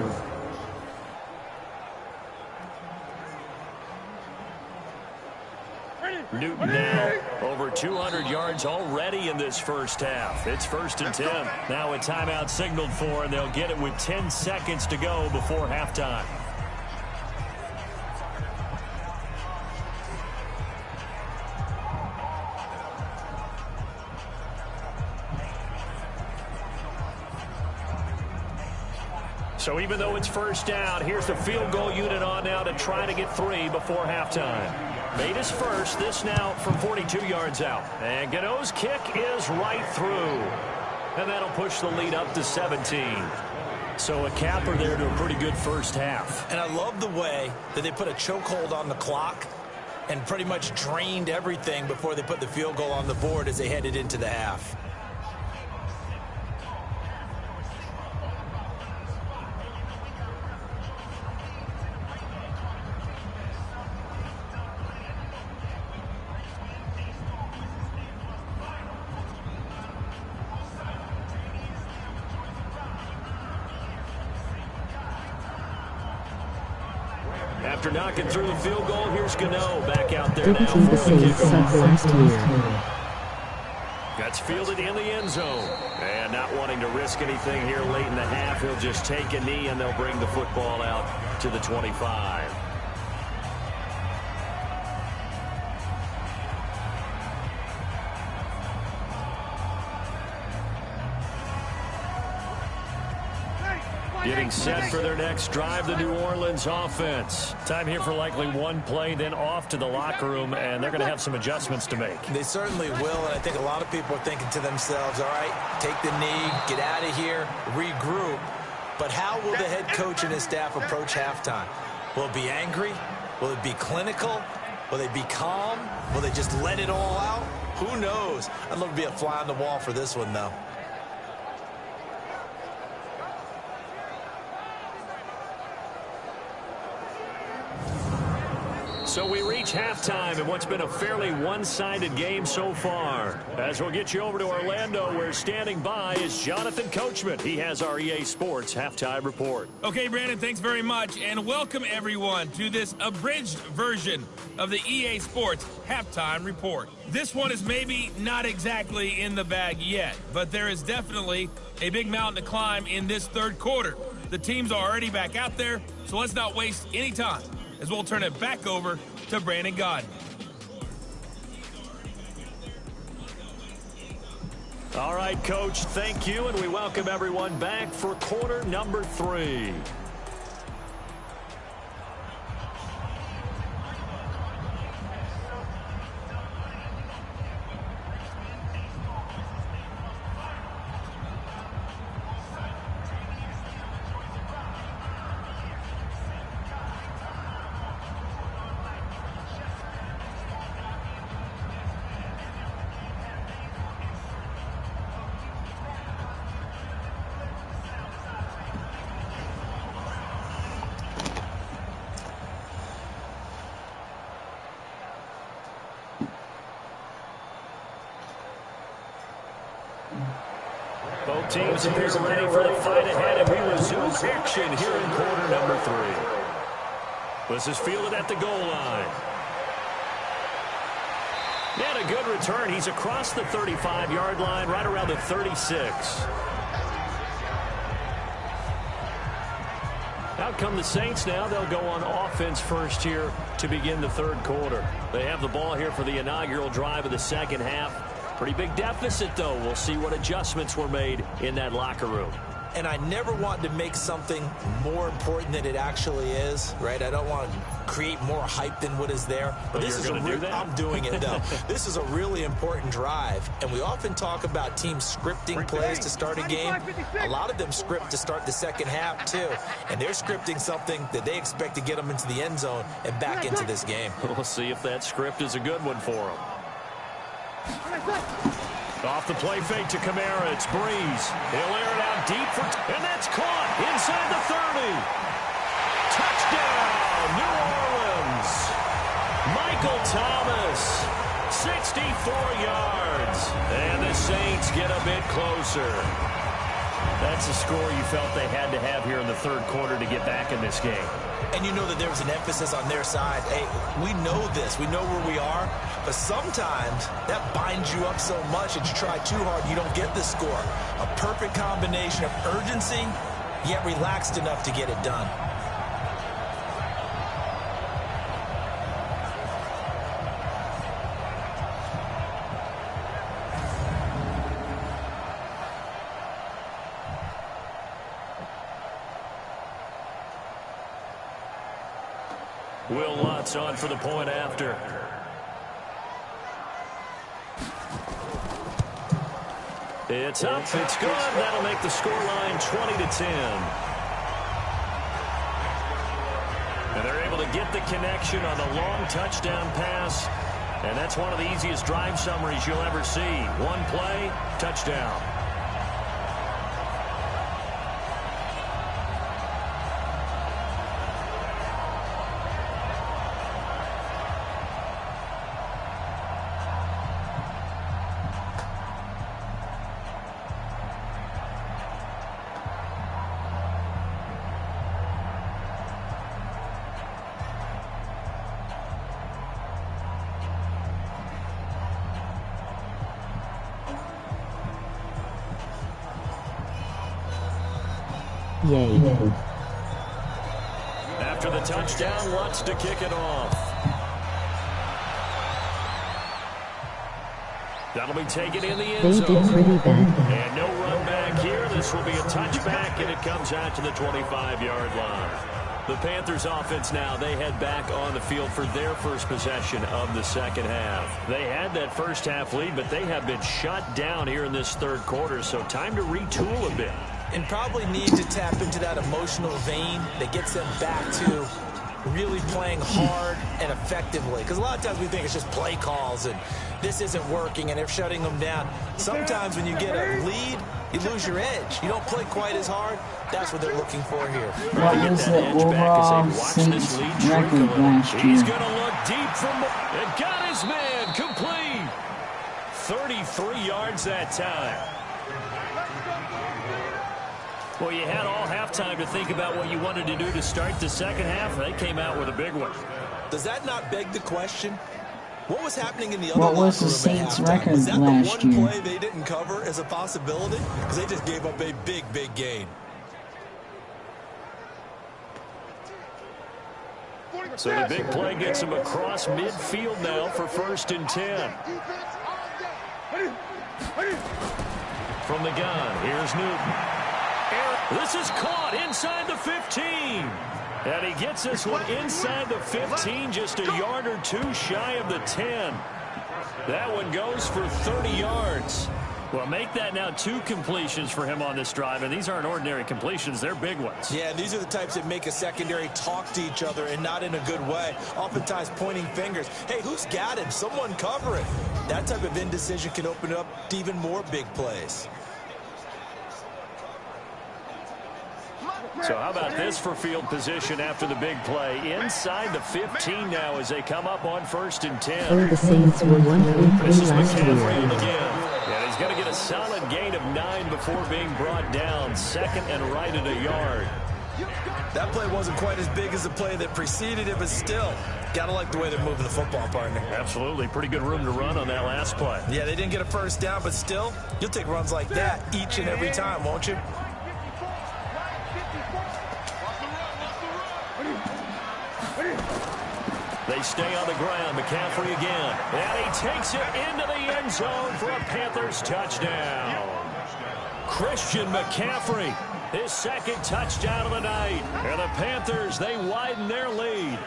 Newton now over 200 yards already in this first half. It's 1st and 10. Now a timeout signaled for, and they'll get it with 10 seconds to go before halftime. So even though it's first down, here's the field goal unit on now to try to get 3 before halftime. Made his first, this now from 42 yards out. And Gano's kick is right through. And that'll push the lead up to 17. So a capper there to a pretty good first half. And I love the way that they put a chokehold on the clock and pretty much drained everything before they put the field goal on the board as they headed into the half. After knocking through the field goal, here's Gano back out there Didn't now he the for the Saints kickoff. sub last year? That's fielded in the end zone. And not wanting to risk anything here late in the half, he'll just take a knee and they'll bring the football out to the 25. Getting set for their next drive, the New Orleans offense. Time here for likely one play, then off to the locker room, and they're going to have some adjustments to make. They certainly will, and I think a lot of people are thinking to themselves, all right, take the knee, get out of here, regroup. But how will the head coach and his staff approach halftime? Will it be angry? Will it be clinical? Will they be calm? Will they just let it all out? Who knows? I'd love to be a fly on the wall for this one, though. So we reach halftime in what's been a fairly one-sided game so far. As we'll get you over to Orlando, where standing by is Jonathan Coachman. He has our EA Sports halftime report. Okay, Brandon, thanks very much, and welcome everyone to this abridged version of the EA Sports halftime report. This one is maybe not exactly in the bag yet, but there is definitely a big mountain to climb in this third quarter. The teams are already back out there, so let's not waste any time, as we'll turn it back over to Brandon Godden. All right, Coach, thank you, and we welcome everyone back for quarter number 3. Both teams appear ready for the fight ahead, and we resume action here in quarter number 3. This is fielded at the goal line. And a good return. He's across the 35-yard line, right around the 36. Out come the Saints now. They'll go on offense first here to begin the third quarter. They have the ball here for the inaugural drive of the second half. Pretty big deficit, though. We'll see what adjustments were made in that locker room. And I never want to make something more important than it actually is, right? I don't want to create more hype than what is there. But this is I'm doing it, though. This is a really important drive. And we often talk about teams scripting plays to start a game. A lot of them script to start the second half, too. And they're scripting something that they expect to get them into the end zone and back into this game. We'll see if that script is a good one for them. Off the play fake to Kamara. It's Breeze. He'll air it out deep and that's caught inside the 30. Touchdown, New Orleans. Michael Thomas, 64 yards. And the Saints get a bit closer. That's a score you felt they had to have here in the third quarter to get back in this game. And you know that there was an emphasis on their side. Hey, we know this. We know where we are. But sometimes that binds you up so much that you try too hard, you don't get the score. A perfect combination of urgency, yet relaxed enough to get it done. Will Lutz on for the point after. It's up. It's good. That'll make the scoreline 20-10. And they're able to get the connection on the long touchdown pass. And that's one of the easiest drive summaries you'll ever see. One play, touchdown. Yay. After the touchdown, Lutz to kick it off. That'll be taken in the end zone. They did pretty bad. And no run back here. This will be a touchback, and it comes out to the 25-yard line. The Panthers offense now, they head back on the field for their first possession of the second half. They had that first half lead, but they have been shut down here in this third quarter, so time to retool a bit. And probably need to tap into that emotional vein that gets them back to really playing hard and effectively. Because a lot of times we think it's just play calls and this isn't working and they're shutting them down. Sometimes when you get a lead, you lose your edge. You don't play quite as hard. That's what they're looking for here. What was the overall Saints record last year? He's going to look deep from and got his man complete. 33 yards that time. Well, you had all halftime to think about what you wanted to do to start the second half. They came out with a big one. Does that not beg the question? What was happening in the other What was the locker room at Saints' halftime? record Was that last the one year? play they didn't cover as a possibility? Because they just gave up a big, big gain. So the big play gets him across midfield now for 1st and 10. From the gun, here's Newton. This is caught inside the 15. And he gets this one inside the 15, just a yard or two shy of the 10. That one goes for 30 yards. Well, make that now 2 completions for him on this drive, and these aren't ordinary completions. They're big ones. Yeah, and these are the types that make a secondary talk to each other and not in a good way. Oftentimes pointing fingers. Hey, who's got him? Someone cover it. That type of indecision can open up to even more big plays. So how about this for field position after the big play? Inside the 15 now as they come up on 1st and 10. Oh, the Saints were 1-3 This is last McCaffrey year. again. And he's going to get a solid gain of 9 before being brought down. 2nd and right at a yard. That play wasn't quite as big as the play that preceded it, but still, gotta like the way they're moving the football, partner. Absolutely. Pretty good room to run on that last play. Yeah, they didn't get a first down, but still, you'll take runs like that each and every time, won't you? They stay on the ground. McCaffrey again. And he takes it into the end zone for a Panthers touchdown. Christian McCaffrey, his 2nd touchdown of the night. And the Panthers, they widen their lead.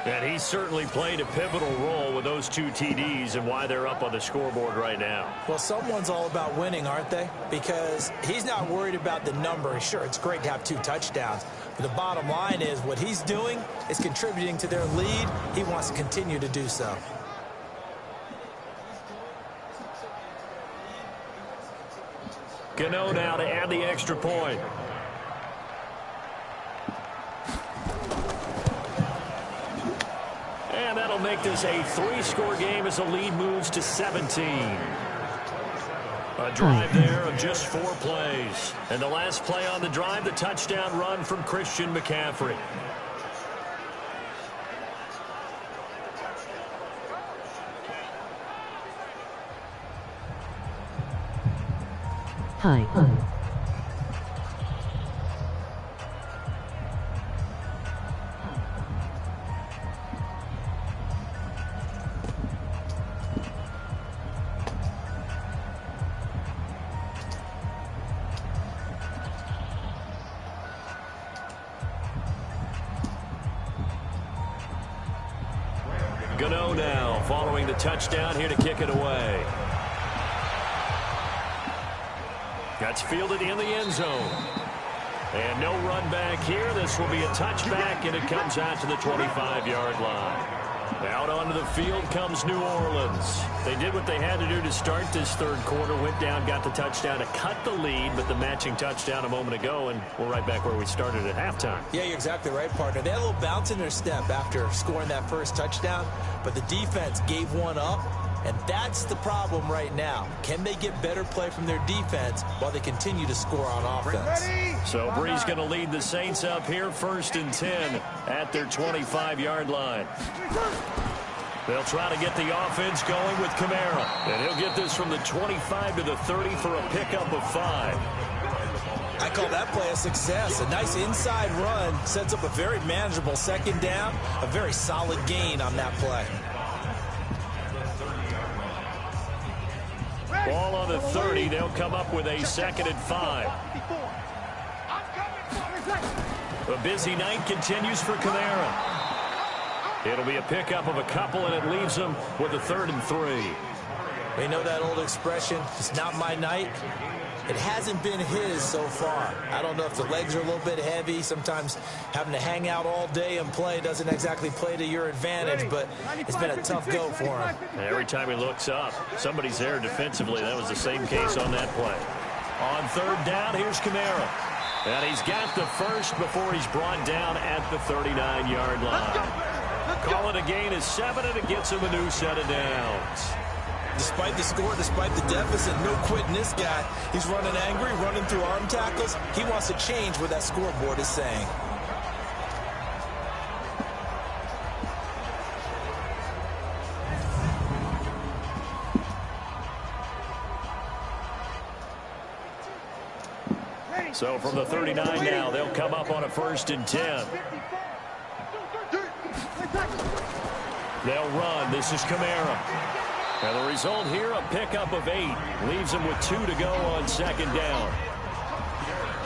And he certainly played a pivotal role with those 2 TDs and why they're up on the scoreboard right now. Well, someone's all about winning, aren't they? Because he's not worried about the number. Sure, it's great to have 2 touchdowns. But the bottom line is what he's doing is contributing to their lead. He wants to continue to do so. Gano now to add the extra point. And that'll make this a 3-score game as the lead moves to 17. A drive there of just 4 plays. And the last play on the drive, the touchdown run from Christian McCaffrey. Hi. Gano now following the touchdown here to kick it away. That's fielded in the end zone. And no run back here. This will be a touchback, and it comes out to the 25-yard line. Out onto the field comes New Orleans. They did what they had to do to start this third quarter. Went down, got the touchdown to cut the lead, but the matching touchdown a moment ago, and we're right back where we started at halftime. Yeah, you're exactly right, partner. They had a little bounce in their step after scoring that first touchdown, but the defense gave one up, and that's the problem right now. Can they get better play from their defense while they continue to score on offense? So Bree's going to lead the Saints up here, 1st and 10 at their 25-yard line. They'll try to get the offense going with Kamara. And he'll get this from the 25 to the 30 for a pickup of 5. I call that play a success. A nice inside run sets up a very manageable second down, a very solid gain on that play. Ball on the 30. They'll come up with a 2nd and 5. A busy night continues for Kamara. It'll be a pickup of a couple, and it leaves them with a 3rd and 3. We know that old expression, it's not my night. It hasn't been his so far. I don't know if the legs are a little bit heavy. Sometimes having to hang out all day and play doesn't exactly play to your advantage, but it's been a tough go for him. Every time he looks up, somebody's there defensively. That was the same case on that play. On 3rd down, here's Kamara. And he's got the first before he's brought down at the 39-yard line. Call it a gain of 7, and it gets him a new set of downs. Despite the score, despite the deficit, no quitting this guy. He's running angry, running through arm tackles. He wants to change what that scoreboard is saying. So from the 39 now, they'll come up on a 1st and 10. They'll run. This is Kamara. And the result here, a pickup of 8. Leaves them with 2 to go on 2nd down.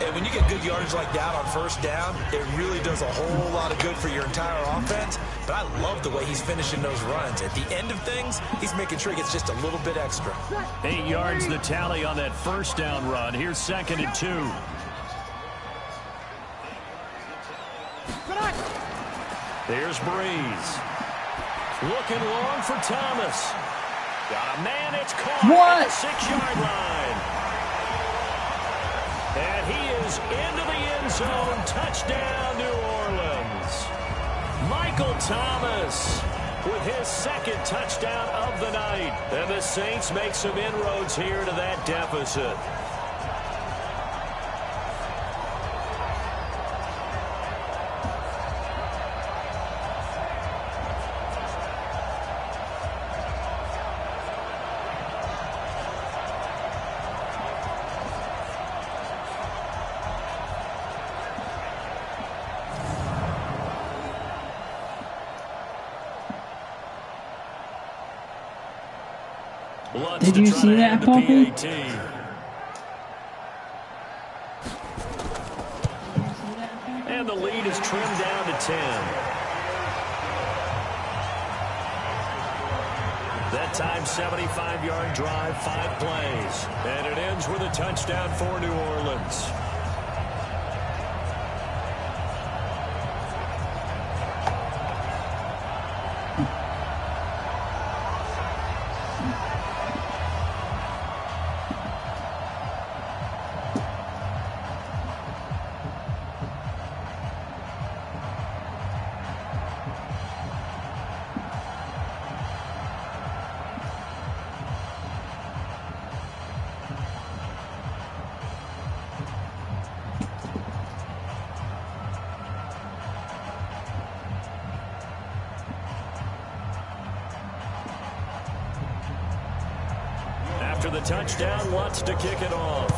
And when you get good yardage like that on 1st down, it really does a whole lot of good for your entire offense. But I love the way he's finishing those runs. At the end of things, he's making sure he gets just a little bit extra. 8 yards the tally on that 1st down run. Here's 2nd and 2. There's Breeze. Looking long for Thomas. Got a man, it's caught at the 6-yard line. And he is into the end zone. Touchdown, New Orleans. Michael Thomas with his 2nd touchdown of the night. And the Saints make some inroads here to that deficit. Did you see that, Poppy? And the lead is trimmed down to 10. That time, 75-yard drive, 5 plays. And it ends with a touchdown for New Orleans. After the touchdown, wants to kick it off.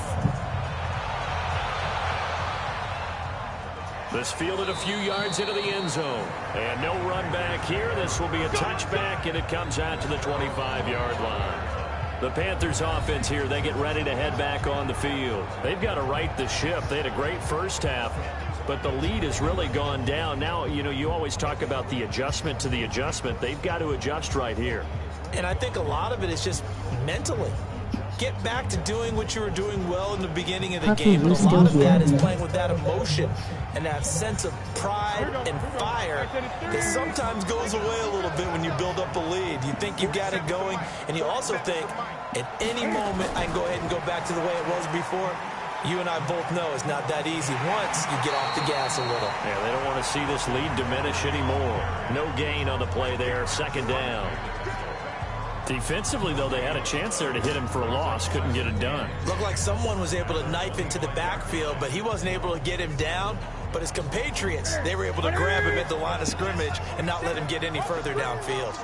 This fielded a few yards into the end zone. And no run back here. This will be a touchback, and it comes out to the 25-yard line. The Panthers offense here, they get ready to head back on the field. They've got to right the ship. They had a great first half, but the lead has really gone down. Now, you know, you always talk about the adjustment to the adjustment. They've got to adjust right here. And I think a lot of it is just mentally. Get back to doing what you were doing well in the beginning of the game. And a lot of that is playing with that emotion and that sense of pride and fire that sometimes goes away a little bit when you build up a lead. You think you've got it going, and you also think at any moment I can go ahead and go back to the way it was before. You and I both know it's not that easy once you get off the gas a little. Yeah, they don't want to see this lead diminish anymore. No gain on the play there, 2nd down. Defensively, though, they had a chance there to hit him for a loss. Couldn't get it done. Looked like someone was able to knife into the backfield, but he wasn't able to get him down. But his compatriots, they were able to grab him at the line of scrimmage and not let him get any further downfield.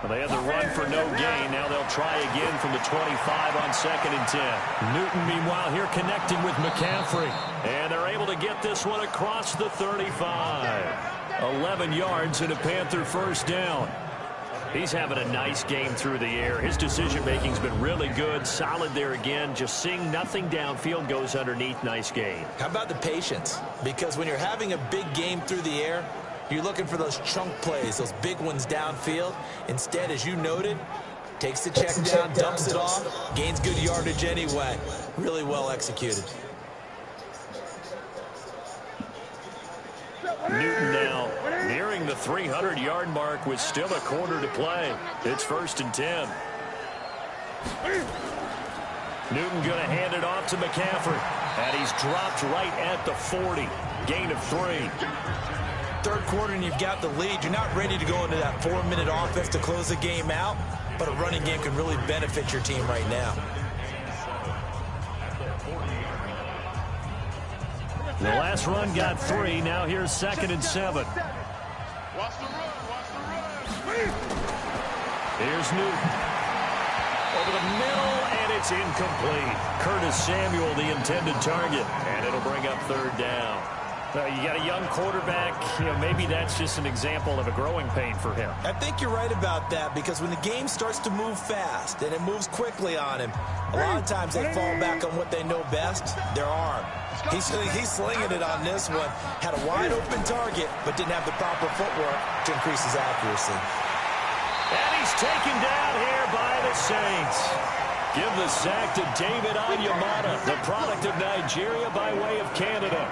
Well, they had the run for no gain. Now they'll try again from the 25 on 2nd and 10. Newton, meanwhile, here connecting with McCaffrey. And they're able to get this one across the 35. 11 yards and a Panther first down. He's having a nice game through the air. His decision-making's been really good. Solid there again. Just seeing nothing downfield goes underneath. Nice game. How about the patience? Because when you're having a big game through the air, you're looking for those chunk plays, those big ones downfield. Instead, as you noted, takes the check down, dumps it off, gains good yardage anyway. Really well executed. Newton now nearing the 300-yard mark with still a quarter to play. It's 1st and 10. Newton going to hand it off to McCaffrey. And he's dropped right at the 40. Gain of 3. Third quarter and you've got the lead. You're not ready to go into that 4-minute offense to close the game out, but a running game can really benefit your team right now. The last run got 3. Now here's 2nd and 7. Watch the run. Here's Newton. Over the middle, and it's incomplete. Curtis Samuel, the intended target, and it'll bring up 3rd down. You got a young quarterback. Maybe that's just an example of a growing pain for him. I think you're right about that, because when the game starts to move fast and it moves quickly on him, a lot of times they fall back on what they know best, their arm. He's slinging it on this one. Had a wide open target, but didn't have the proper footwork to increase his accuracy. And he's taken down here by the Saints. Give the sack to David Onyemata, the product of Nigeria by way of Canada.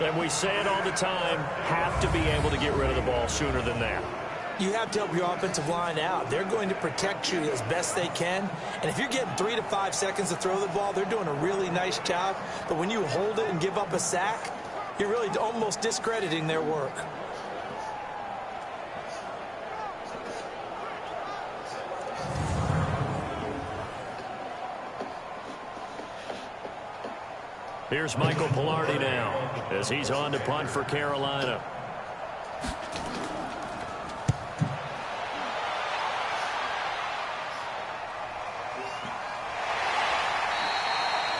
And we say it all the time, have to be able to get rid of the ball sooner than that. You have to help your offensive line out. They're going to protect you as best they can. And if you're getting 3 to 5 seconds to throw the ball, they're doing a really nice job. But when you hold it and give up a sack, you're really almost discrediting their work. Here's Michael Pilardi now as he's on to punt for Carolina.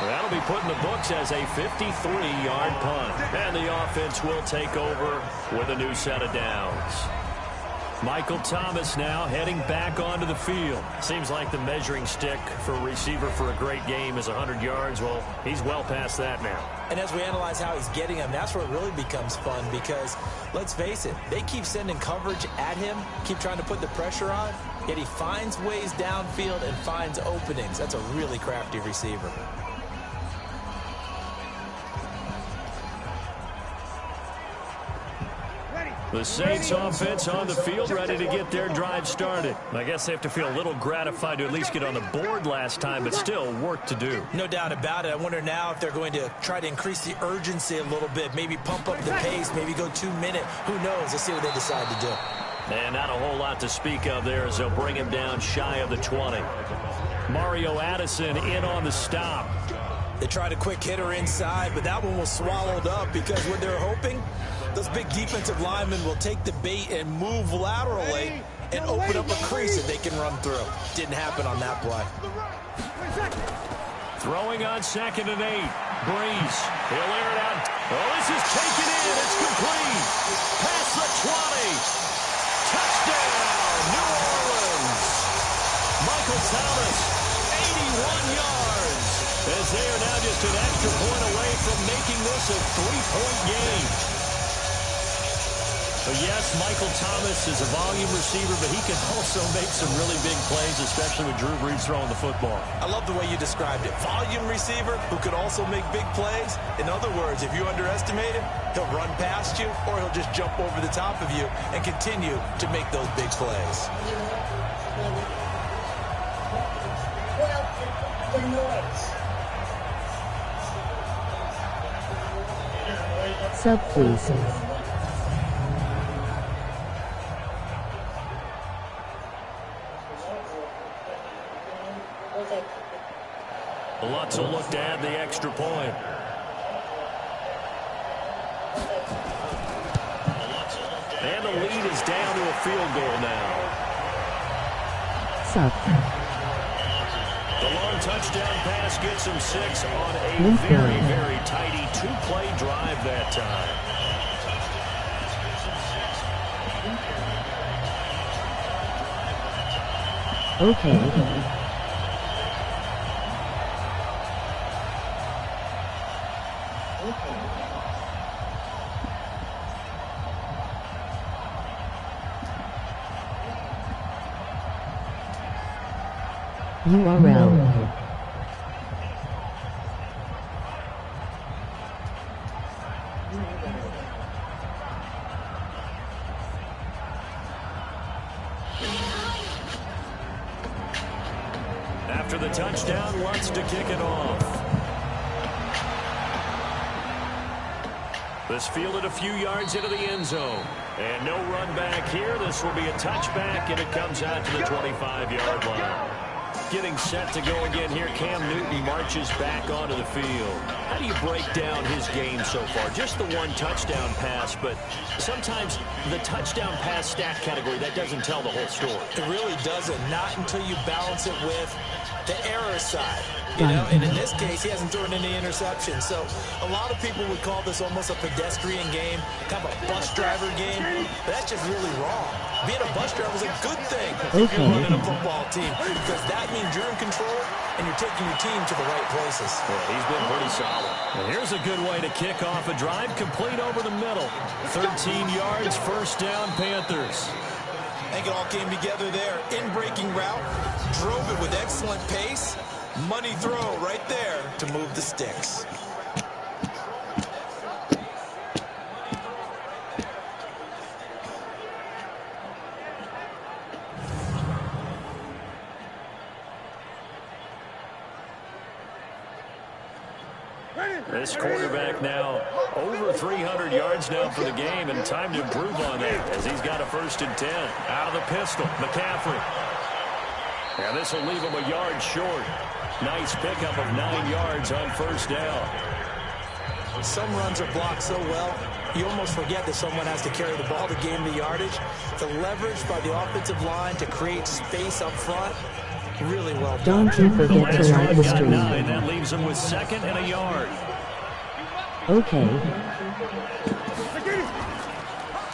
That'll be put in the books as a 53-yard punt. And the offense will take over with a new set of downs. Michael Thomas now heading back onto the field. Seems like the measuring stick for a receiver for a great game is 100 yards. Well, he's well past that now. And as we analyze how he's getting them, that's where it really becomes fun, because, let's face it, they keep sending coverage at him, keep trying to put the pressure on, yet he finds ways downfield and finds openings. That's a really crafty receiver. The Saints offense on the field, ready to get their drive started. I guess they have to feel a little gratified to at least get on the board last time, but still work to do. No doubt about it. I wonder now if they're going to try to increase the urgency a little bit, maybe pump up the pace, maybe go 2-minute. Who knows? Let's see what they decide to do. And not a whole lot to speak of there as they'll bring him down shy of the 20. Mario Addison in on the stop. They tried a quick hitter inside, but that one was swallowed up, because what they're hoping, those big defensive linemen will take the bait and move laterally and open up a crease that they can run through. Didn't happen on that play. Throwing on 2nd and 8. Breeze. He'll air it out. Oh, this is taken in. It's complete. Past the 20. Touchdown, New Orleans. Michael Thomas, 81 yards. As they are now just an extra point away from making this a 3-point game. But yes, Michael Thomas is a volume receiver, but he can also make some really big plays, especially with Drew Brees throwing the football. I love the way you described it. Volume receiver who could also make big plays. In other words, if you underestimate him, he'll run past you, or he'll just jump over the top of you and continue to make those big plays. The noise. Sub please. Lutz will look to add the extra point. And the lead is down to a field goal now. Suck. The long touchdown pass gets him 6 on a very, very tidy 2-play drive that time. Okay. URL. After the touchdown, wants to kick it off. This fielded a few yards into the end zone. And no run back here. This will be a touchback, and it comes out to the 25-yard line. Getting set to go again here, Cam Newton marches back onto the field. How do you break down his game so far? Just the one touchdown pass, but sometimes the touchdown pass stat category, that doesn't tell the whole story. It really doesn't, not until you balance it with the error side. You know, and in this case, he hasn't thrown any interceptions. So a lot of people would call this almost a pedestrian game, kind of a bus driver game. But that's just really wrong. Being a bus driver is a good thing if you're running a football team, because that means you're in control and you're taking your team to the right places. Yeah, he's been pretty solid. And here's a good way to kick off a drive, complete over the middle. 13 yards, first down, Panthers. I think it all came together there. In-breaking route, drove it with excellent pace. Money throw right there to move the sticks. This quarterback now over 300 yards now for the game, and time to improve on that as he's got a 1st and 10. Out of the pistol, McCaffrey. And this will leave him a yard short. Nice pickup of 9 yards on 1st down. Some runs are blocked so well, you almost forget that someone has to carry the ball to gain the yardage. The leverage by the offensive line to create space up front, really well done. Don't you forget to like the stream. That leaves him with 2nd and a yard. Okay.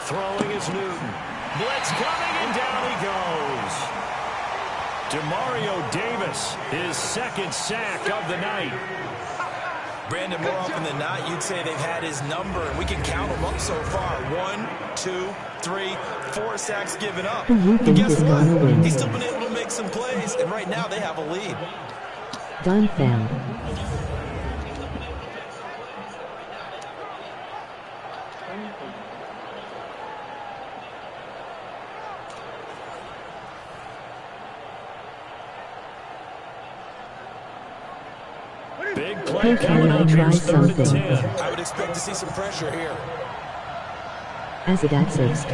Throwing is Newton. Blitz coming, and down he goes. Demario Davis, his 2nd sack of the night. Brandon, more often than not, you'd say they've had his number, and we can count them up so far. 1, 2, 3, 4 sacks given up. But guess what? He's still been able to make some plays, and right now they have a lead. Done found. Big play coming up. Here's 3rd and 10. I would expect to see some pressure here. As it accessed.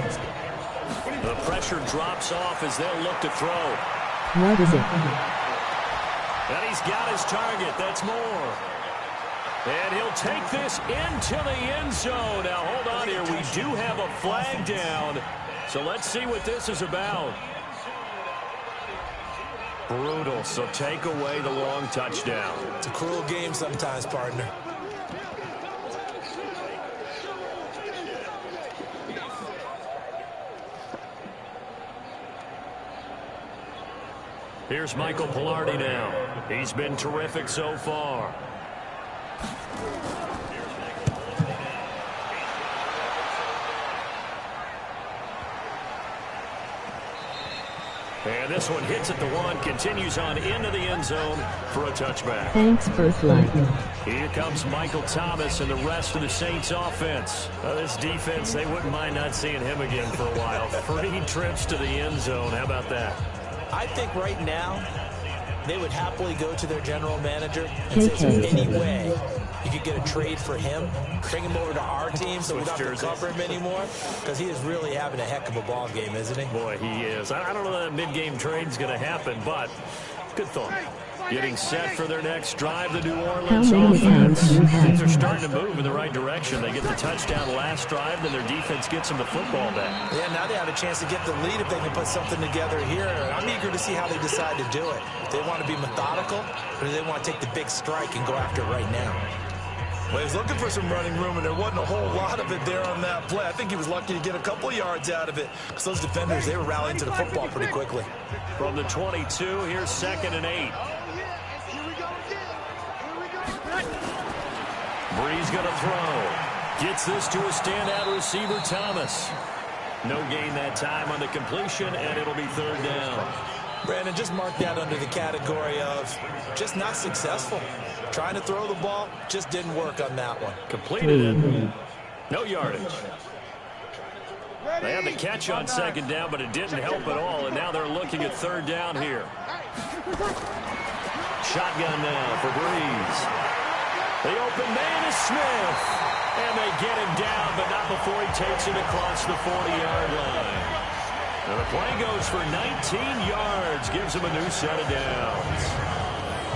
The pressure drops off as they'll look to throw. What is it? And he's got his target. That's Moore. And he'll take this into the end zone. Now, hold on here. We do have a flag down. So let's see what this is about. Brutal, so take away the long touchdown. It's a cruel game sometimes, partner. Here's Michael Pilardi now. He's been terrific so far. And this one hits at the 1, continues on into the end zone for a touchback. Thanks, Birthlight. Here comes Michael Thomas and the rest of the Saints offense. This defense, they wouldn't mind not seeing him again for a while. 3 trips to the end zone. How about that? I think right now they would happily go to their general manager and say, is there any way you could get a trade for him, bring him over to our team so we don't have to cover him anymore? Because he is really having a heck of a ball game, isn't he? Boy, he is. I don't know that mid-game trade's going to happen, but good thought. Getting set for their next drive, the New How Orleans many offense. times do you have? Things are starting to move in the right direction. They get the touchdown last drive, then their defense gets them the football back. Yeah, now they have a chance to get the lead if they can put something together here. I'm eager to see how they decide to do it. Do they want to be methodical, or do they want to take the big strike and go after it right now? Well, he was looking for some running room, and there wasn't a whole lot of it there on that play. I think he was lucky to get a couple yards out of it, because those defenders, they were rallying to the football pretty quickly. From the 22, here's 2nd and 8. Bree's going to throw. Gets this to a standout receiver, Thomas. No gain that time on the completion, and it'll be 3rd down. Brandon, just mark that under the category of just not successful. Trying to throw the ball, just didn't work on that one. Completed it. No yardage. They had the catch on 2nd down, but it didn't help at all, and now they're looking at 3rd down here. Shotgun now for Breeze. The open man is Smith. And they get him down, but not before he takes it across the 40-yard line. And the play goes for 19 yards, gives him a new set of downs.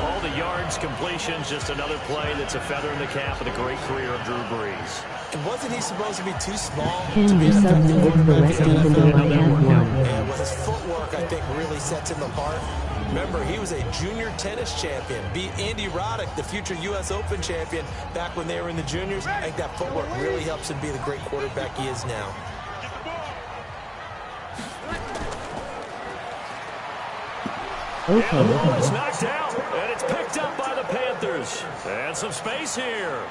All the yards, completions, just another play that's a feather in the cap of the great career of Drew Brees. And wasn't he supposed to be too small Can to be you an sub effective me with the quarterback? rest even though I have one? And with his footwork, I think, really sets him apart. Remember, he was a junior tennis champion. Beat Andy Roddick, the future U.S. Open champion, back when they were in the juniors. I think that footwork really helps him be the great quarterback he is now. Okay. And the ball is knocked out, and it's picked up by the Panthers. And some space here.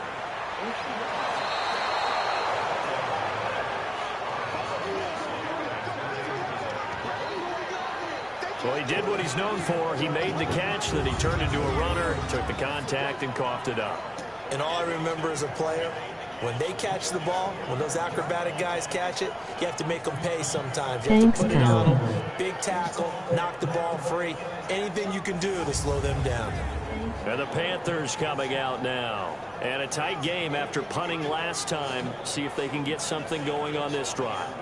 Well, he did what he's known for. He made the catch, then he turned into a runner, took the contact, and coughed it up. And all I remember as a player, when they catch the ball, when those acrobatic guys catch it, you have to make them pay sometimes. You have to put it on them, big tackle, knock the ball free, anything you can do to slow them down. And the Panthers coming out now. And a tight game after punting last time. See if they can get something going on this drive.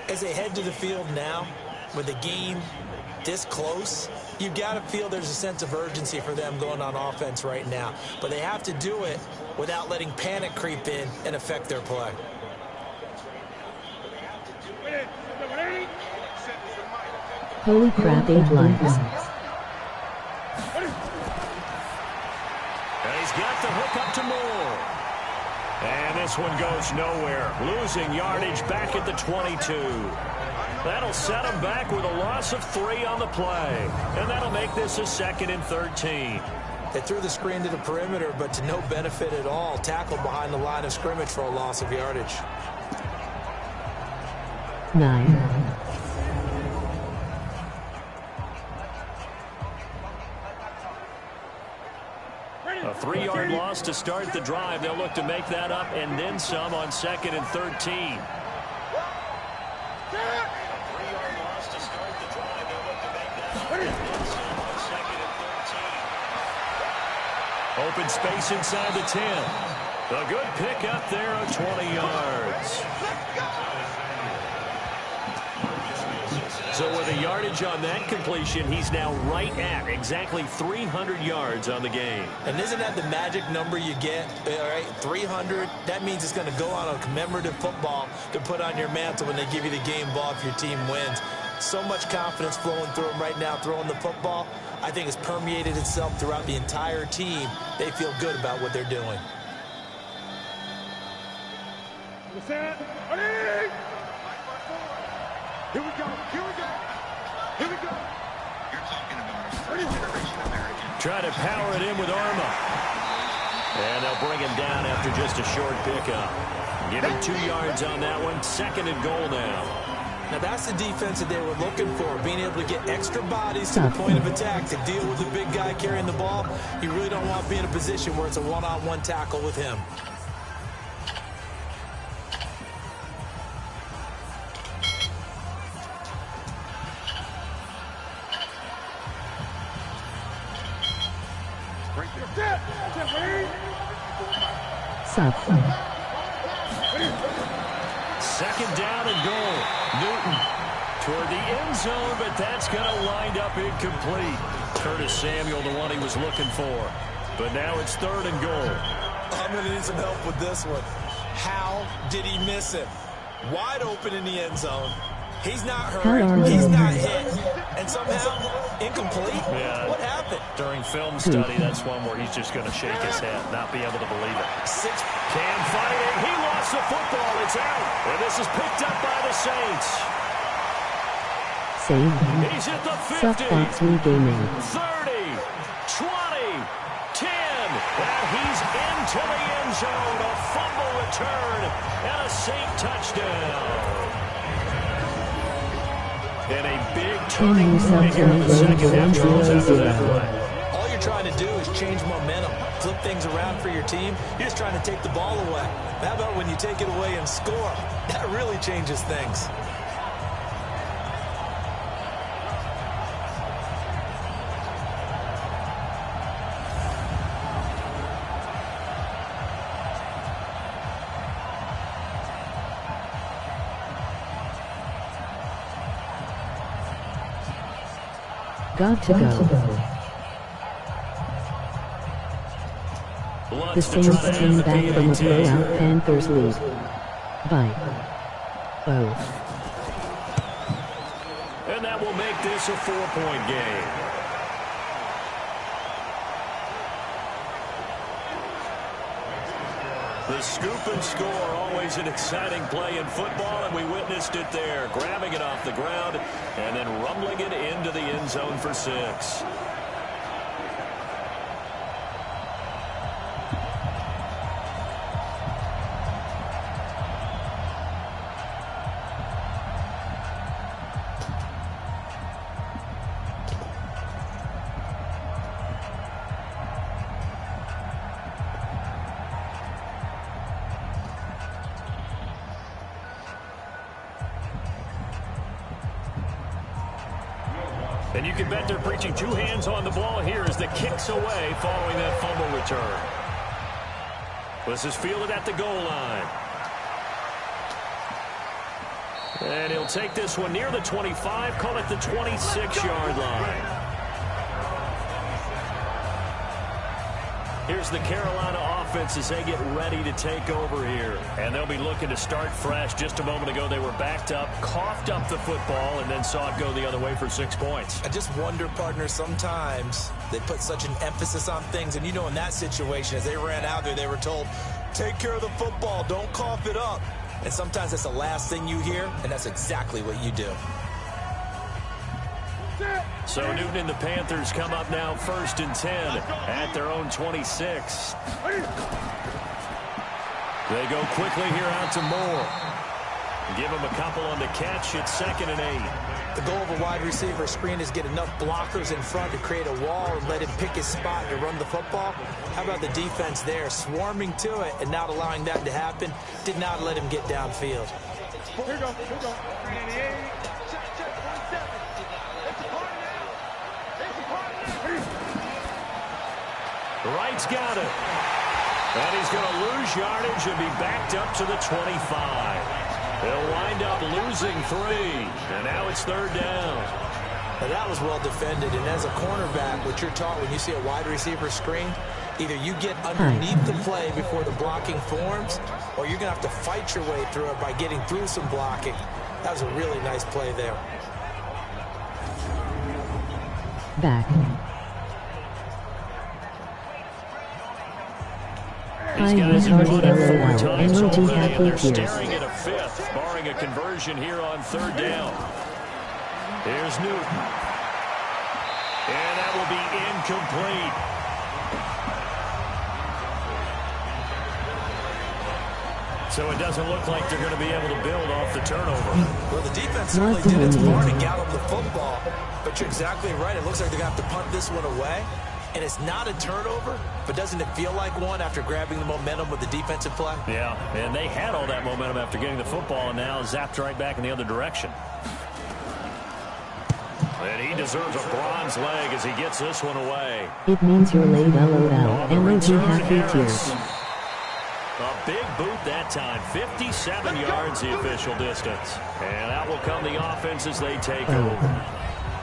As they head to the field now, with the game this close, you got to feel there's a sense of urgency for them going on offense right now. But they have to do it without letting panic creep in and affect their play. Holy crap, 8 likes. And he's got the hook up to Moore. And this one goes nowhere. Losing yardage back at the 22. That'll set him back with a loss of 3 on the play. And that'll make this a 2nd and 13. They threw the screen to the perimeter, but to no benefit at all. Tackled behind the line of scrimmage for a loss of yardage. 9. A 3-yard loss to start the drive. They'll look to make that up and then some on 2nd and 13. Open space inside the 10. A good pick up there of 20 yards. So with a yardage on that completion, he's now right at exactly 300 yards on the game. And isn't that the magic number you get? All right, 300. That means it's going to go on a commemorative football to put on your mantle when they give you the game ball if your team wins. So much confidence flowing through him right now, throwing the football. I think it's permeated itself throughout the entire team. They feel good about what they're doing. Here we go. Here we go. Here we go. You're talking about a first-generation American. Try to power it in with Arma. And they'll bring him down after just a short pickup. Give him 2 yards on that one. 2nd and goal now. Now that's the defense that they were looking for, being able to get extra bodies to the point of attack to deal with the big guy carrying the ball. You really don't want to be in a position where it's a one-on-one tackle with him. Sub. 2nd down and goal. Newton toward the end zone, but that's going to wind up incomplete. Curtis Samuel, the one he was looking for. But now it's 3rd and goal. I'm going to need some help with this one. How did he miss it? Wide open in the end zone. He's not hurt. He's not hit. And somehow, incomplete? Yeah. What happened? During film study, that's one where he's just going to shake his head, not be able to believe it. Cam fighting. He lost the football. It's out. And this is picked up by the Saints. Save. He's at the 50. Subforsub gaming. 30, 20, 10. And he's into the end zone. A fumble return and a Saint touchdown. And a big turning point here in the second half. All you're trying to do is change momentum, flip things around for your team. You're just trying to take the ball away. How about when you take it away and score? That really changes things. Got to go. The Saints came back from a blowout Panthers lead. By both. And that will make this a 4-point game. The scoop and score, always an exciting play in football, and we witnessed it there. Grabbing it off the ground and then rumbling it into the end zone for 6. And you can bet they're preaching 2 hands on the ball here as the kick's away following that fumble return. This is fielded at the goal line. And he'll take this one near the 25, call it the 26-yard line. Here's the Carolina offense as they get ready to take over here. And they'll be looking to start fresh. Just a moment ago, they were backed up, coughed up the football, and then saw it go the other way for 6 points. I just wonder, partner, sometimes they put such an emphasis on things. And, you know, in that situation, as they ran out there, they were told, take care of the football, don't cough it up. And sometimes that's the last thing you hear, and that's exactly what you do. So Newton and the Panthers come up now 1st and 10 at their own 26. They go quickly here out to Moore. Give him a couple on the catch. It's 2nd and 8. The goal of a wide receiver screen is get enough blockers in front to create a wall and let him pick his spot to run the football. How about the defense there, swarming to it and not allowing that to happen? Did not let him get downfield. Here we go. Wright's got it. And he's going to lose yardage and be backed up to the 25. They'll wind up losing 3. And now it's 3rd down. Now that was well defended. And as a cornerback, what you're taught when you see a wide receiver screen, either you get underneath the play before the blocking forms, or you're going to have to fight your way through it by getting through some blocking. That was a really nice play there. Back. I use Hardy LOL, emoji happy tears. Staring at a 5th, barring a conversion here on 3rd down. Here's Newton. And that will be incomplete. So it doesn't look like they're going to be able to build off the turnover. Well, the defense certainly did its part to gallop the football. But you're exactly right. It looks like they're going to have to punt this one away. And it's not a turnover, but doesn't it feel like one after grabbing the momentum with the defensive play? Yeah, and they had all that momentum after getting the football and now zapped right back in the other direction. And he deserves a bronze leg as he gets this one away. It means you're late, LOL, emoji happy tears. A big boot that time, 57 yards the official distance. And out will come the offense as they take over.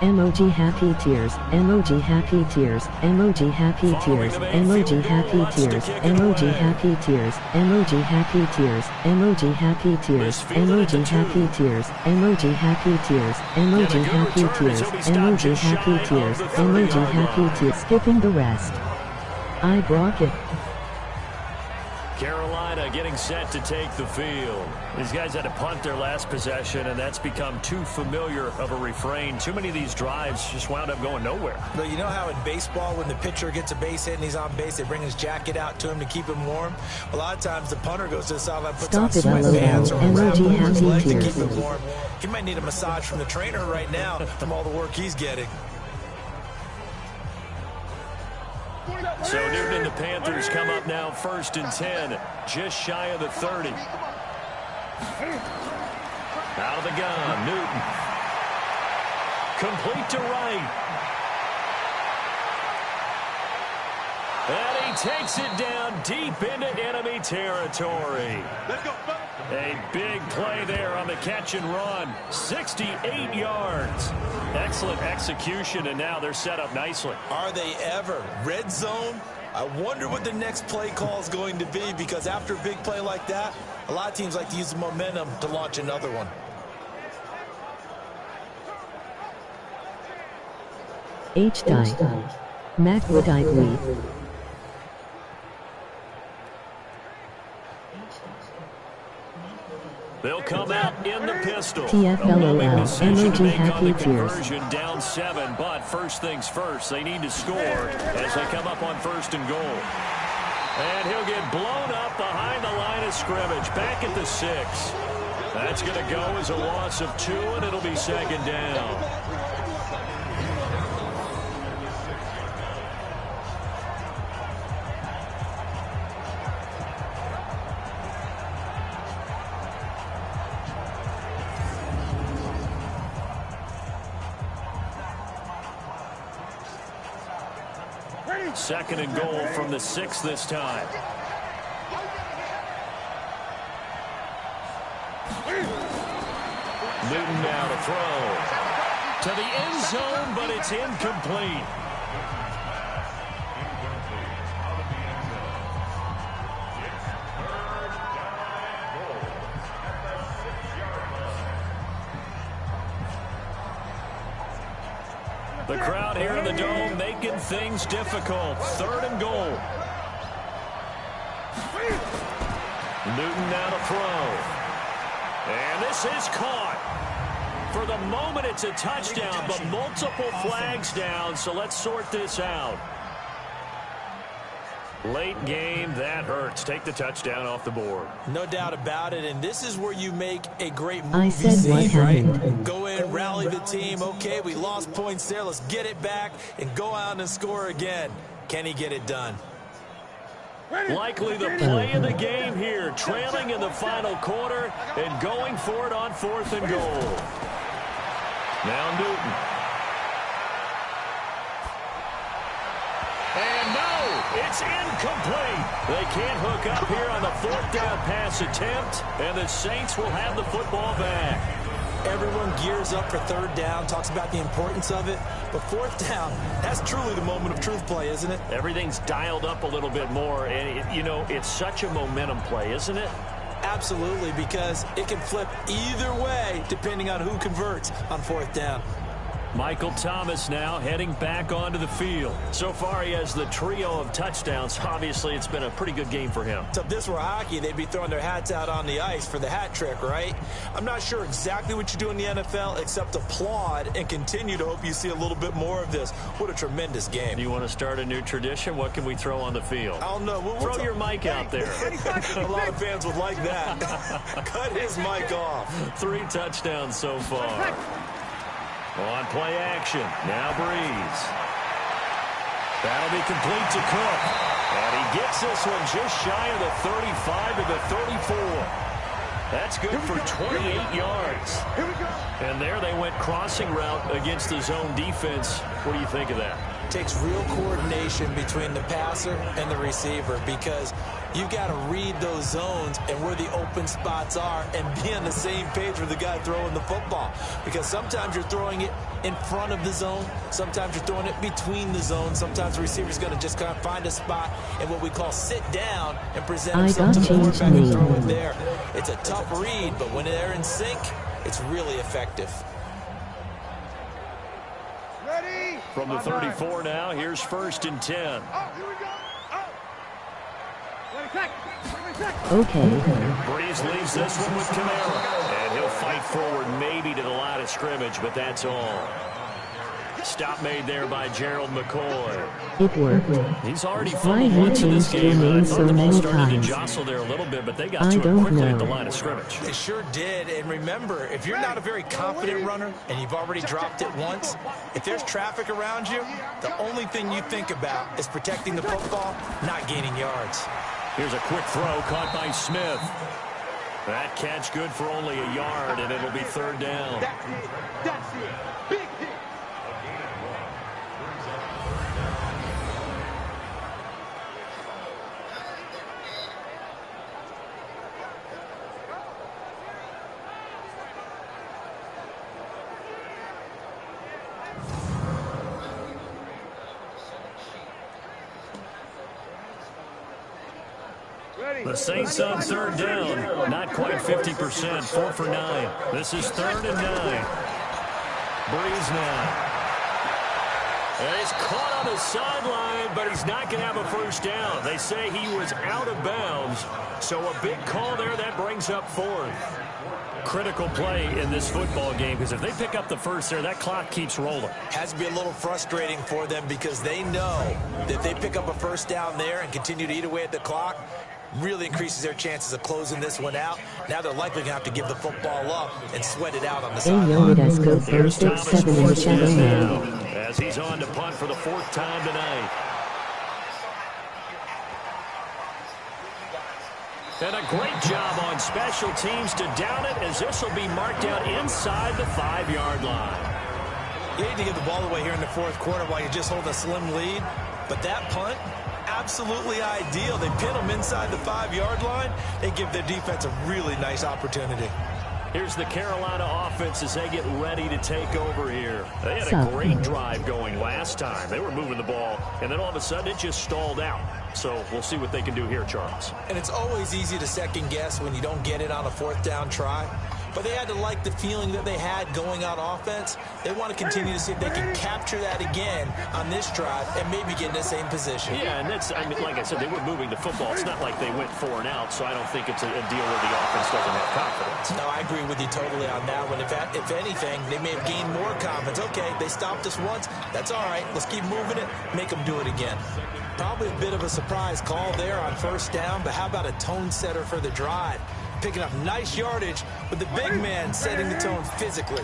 Emoji happy tears, emoji happy tears, emoji happy tears, emoji happy tears, emoji happy tears, emoji happy tears, emoji happy tears, emoji happy tears, emoji happy tears, emoji happy tears, emoji happy tears, emoji happy tears, skipping the rest. I block it. Carolina getting set to take the field. These guys had to punt their last possession, and that's become too familiar of a refrain. Too many of these drives just wound up going nowhere. But you know how in baseball, when the pitcher gets a base hit and he's on base, they bring his jacket out to him to keep him warm? A lot of times the punter goes to the sideline, puts on sweatpants or a wrap over his leg to keep him warm. He might need a massage from the trainer right now from all the work he's getting. So Newton and the Panthers come up now 1st and 10, just shy of the 30. Out of the gun, Newton. Complete to right. And he takes it down deep into enemy territory. Let's go. A big play there on the catch and run. 68 yards. Excellent execution, and now they're set up nicely. Are they ever? Red zone? I wonder what the next play call is going to be, because after a big play like that, a lot of teams like to use the momentum to launch another one. H-die. Mac would I bleed. They'll come out in the pistol. TFLOL, emoji happy tears. Down 7, but first things first, they need to score as they come up on 1st and goal. And he'll get blown up behind the line of scrimmage, back at the 6. That's going to go as a loss of 2, and it'll be 2nd down. Second and goal from the 6 this time. Newton now to throw. To the end zone, but it's incomplete. The crowd here in the Dome making things difficult. 3rd and goal. Newton now to throw. And this is caught. For the moment, it's a touchdown, but multiple flags down, so let's sort this out. Late game, that hurts. Take the touchdown off the board. No doubt about it, and this is where you make a great move. I said what happened. Right? Go in, rally the team. Okay, we lost points there. Let's get it back and go out and score again. Can he get it done? Likely the play of the game here, trailing in the final quarter and going for it on 4th and goal. Now Newton. And no, it's incomplete. They can't hook up here on the 4th down pass attempt, and the Saints will have the football back. Everyone gears up for 3rd down, talks about the importance of it, but 4th down, that's truly the moment of truth play, isn't it? Everything's dialed up a little bit more, and, you know, it's such a momentum play, isn't it? Absolutely, because it can flip either way depending on who converts on 4th down. Michael Thomas now heading back onto the field. So far, he has the trio of touchdowns. Obviously, it's been a pretty good game for him. So if this were hockey, they'd be throwing their hats out on the ice for the hat trick, right? I'm not sure exactly what you do in the NFL except applaud and continue to hope you see a little bit more of this. What a tremendous game. Do you want to start a new tradition? What can we throw on the field? I don't know. We'll throw your mic out there. A lot of fans would like that. Cut his mic off. 3 touchdowns so far. On play action, now Breeze. That'll be complete to Cook. And he gets this one just shy of the 35 to the 34. That's good for 28 yards. And there they went crossing route against the zone defense. What do you think of that? takes real coordination between the passer and the receiver because you've got to read those zones and where the open spots are and be on the same page with the guy throwing the football. Because sometimes you're throwing it in front of the zone. Sometimes you're throwing it between the zones. Sometimes the receiver's going to just kind of find a spot and what we call sit down and present himself to the quarterback and throw it there. It's a tough read, but when they're in sync, it's really effective. Ready? From the 34 now, here's 1st and 10. Oh, here we go. Oh. 20 seconds. Okay. Breeze leaves this one with Kamara. And he'll fight forward maybe to the line of scrimmage, but that's all. Stop made there by Gerald McCoy. It worked. He's already Why fumbled he once in this changed your game. I name thought so the ball many started times? to jostle there a little bit, but they got I to it don't quickly at the know. line of scrimmage. They sure did, and remember, if you're not a very confident runner and you've already dropped it once, if there's traffic around you, the only thing you think about is protecting the football, not gaining yards. Here's a quick throw caught by Smith. That catch good for only a yard, and it'll be 3rd down. That's it. That's it. Big hit. The Saints on 3rd down. Not quite 50%. 4 for 9. This is 3rd and 9. Breeze now. And he's caught on the sideline, but he's not going to have a 1st down. They say he was out of bounds. So a big call there. That brings up 4th. Critical play in this football game because if they pick up the 1st there, that clock keeps rolling. Has to be a little frustrating for them because they know that if they pick up a 1st down there and continue to eat away at the clock, really increases their chances of closing this one out. Now they're likely going to have to give the football up and sweat it out on the sideline. Here's 6-7 in the shadow now. As he's on to punt for the 4th time tonight. And a great job on special teams to down it as this will be marked out inside the 5-yard line. You need to get the ball away here in the 4th quarter while you just hold a slim lead. But that punt, absolutely ideal. They pin them inside the 5-yard line. They give their defense a really nice opportunity. Here's the Carolina offense as they get ready to take over here. They had a great drive going last time. They were moving the ball, and then all of a sudden it just stalled out. So we'll see what they can do here, Charles. And it's always easy to second guess when you don't get it on a 4th down try. But they had to like the feeling that they had going on offense. They want to continue to see if they can capture that again on this drive and maybe get in the same position. Yeah, and that's, I mean, like I said, they were moving the football. It's not like they went 4 and out, so I don't think it's a deal where the offense doesn't have confidence. No, I agree with you totally on that one. If anything, they may have gained more confidence. Okay, they stopped us once. That's all right. Let's keep moving it. Make them do it again. Probably a bit of a surprise call there on 1st down, but how about a tone setter for the drive? Picking up nice yardage with the big man setting the tone physically.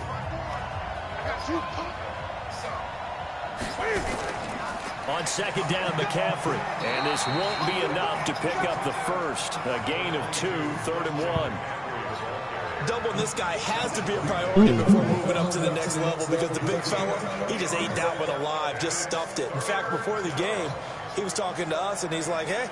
On 2nd down, McCaffrey. And this won't be enough to pick up the 1st. A gain of 2, 3rd and 1. Doubling this guy has to be a priority before moving up to the next level because the big fella, he just ate that one alive, just stuffed it. In fact, before the game, he was talking to us, and he's like, hey,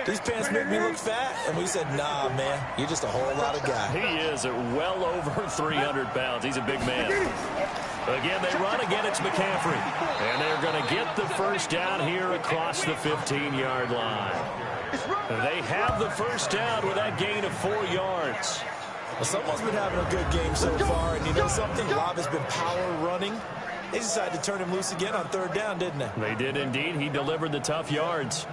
these pants make me look fat. And we said, nah, man, you're just a whole lot of guy. He is at well over 300 pounds. He's a big man. Again, they run. Again, it's McCaffrey. And they're going to get the 1st down here across the 15-yard line. They have the 1st down with that gain of 4 yards. Well, someone's been having a good game so far. And you know something? Lob has been power running. They decided to turn him loose again on 3rd down, didn't they? They did indeed. He delivered the tough yards.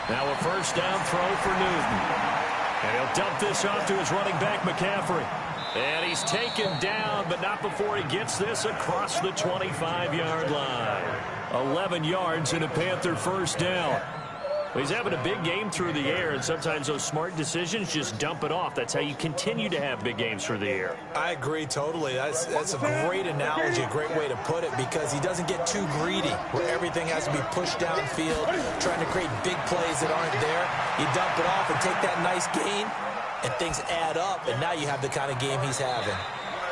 Now a 1st down throw for Newton. And he'll dump this off to his running back, McCaffrey. And he's taken down, but not before he gets this across the 25-yard line. 11 yards and a Panther 1st down. Well, he's having a big game through the air, and sometimes those smart decisions just dump it off. That's how you continue to have big games through the air. I agree totally. That's a great analogy, a great way to put it, because he doesn't get too greedy where everything has to be pushed downfield, trying to create big plays that aren't there. You dump it off and take that nice gain, and things add up, and now you have the kind of game he's having.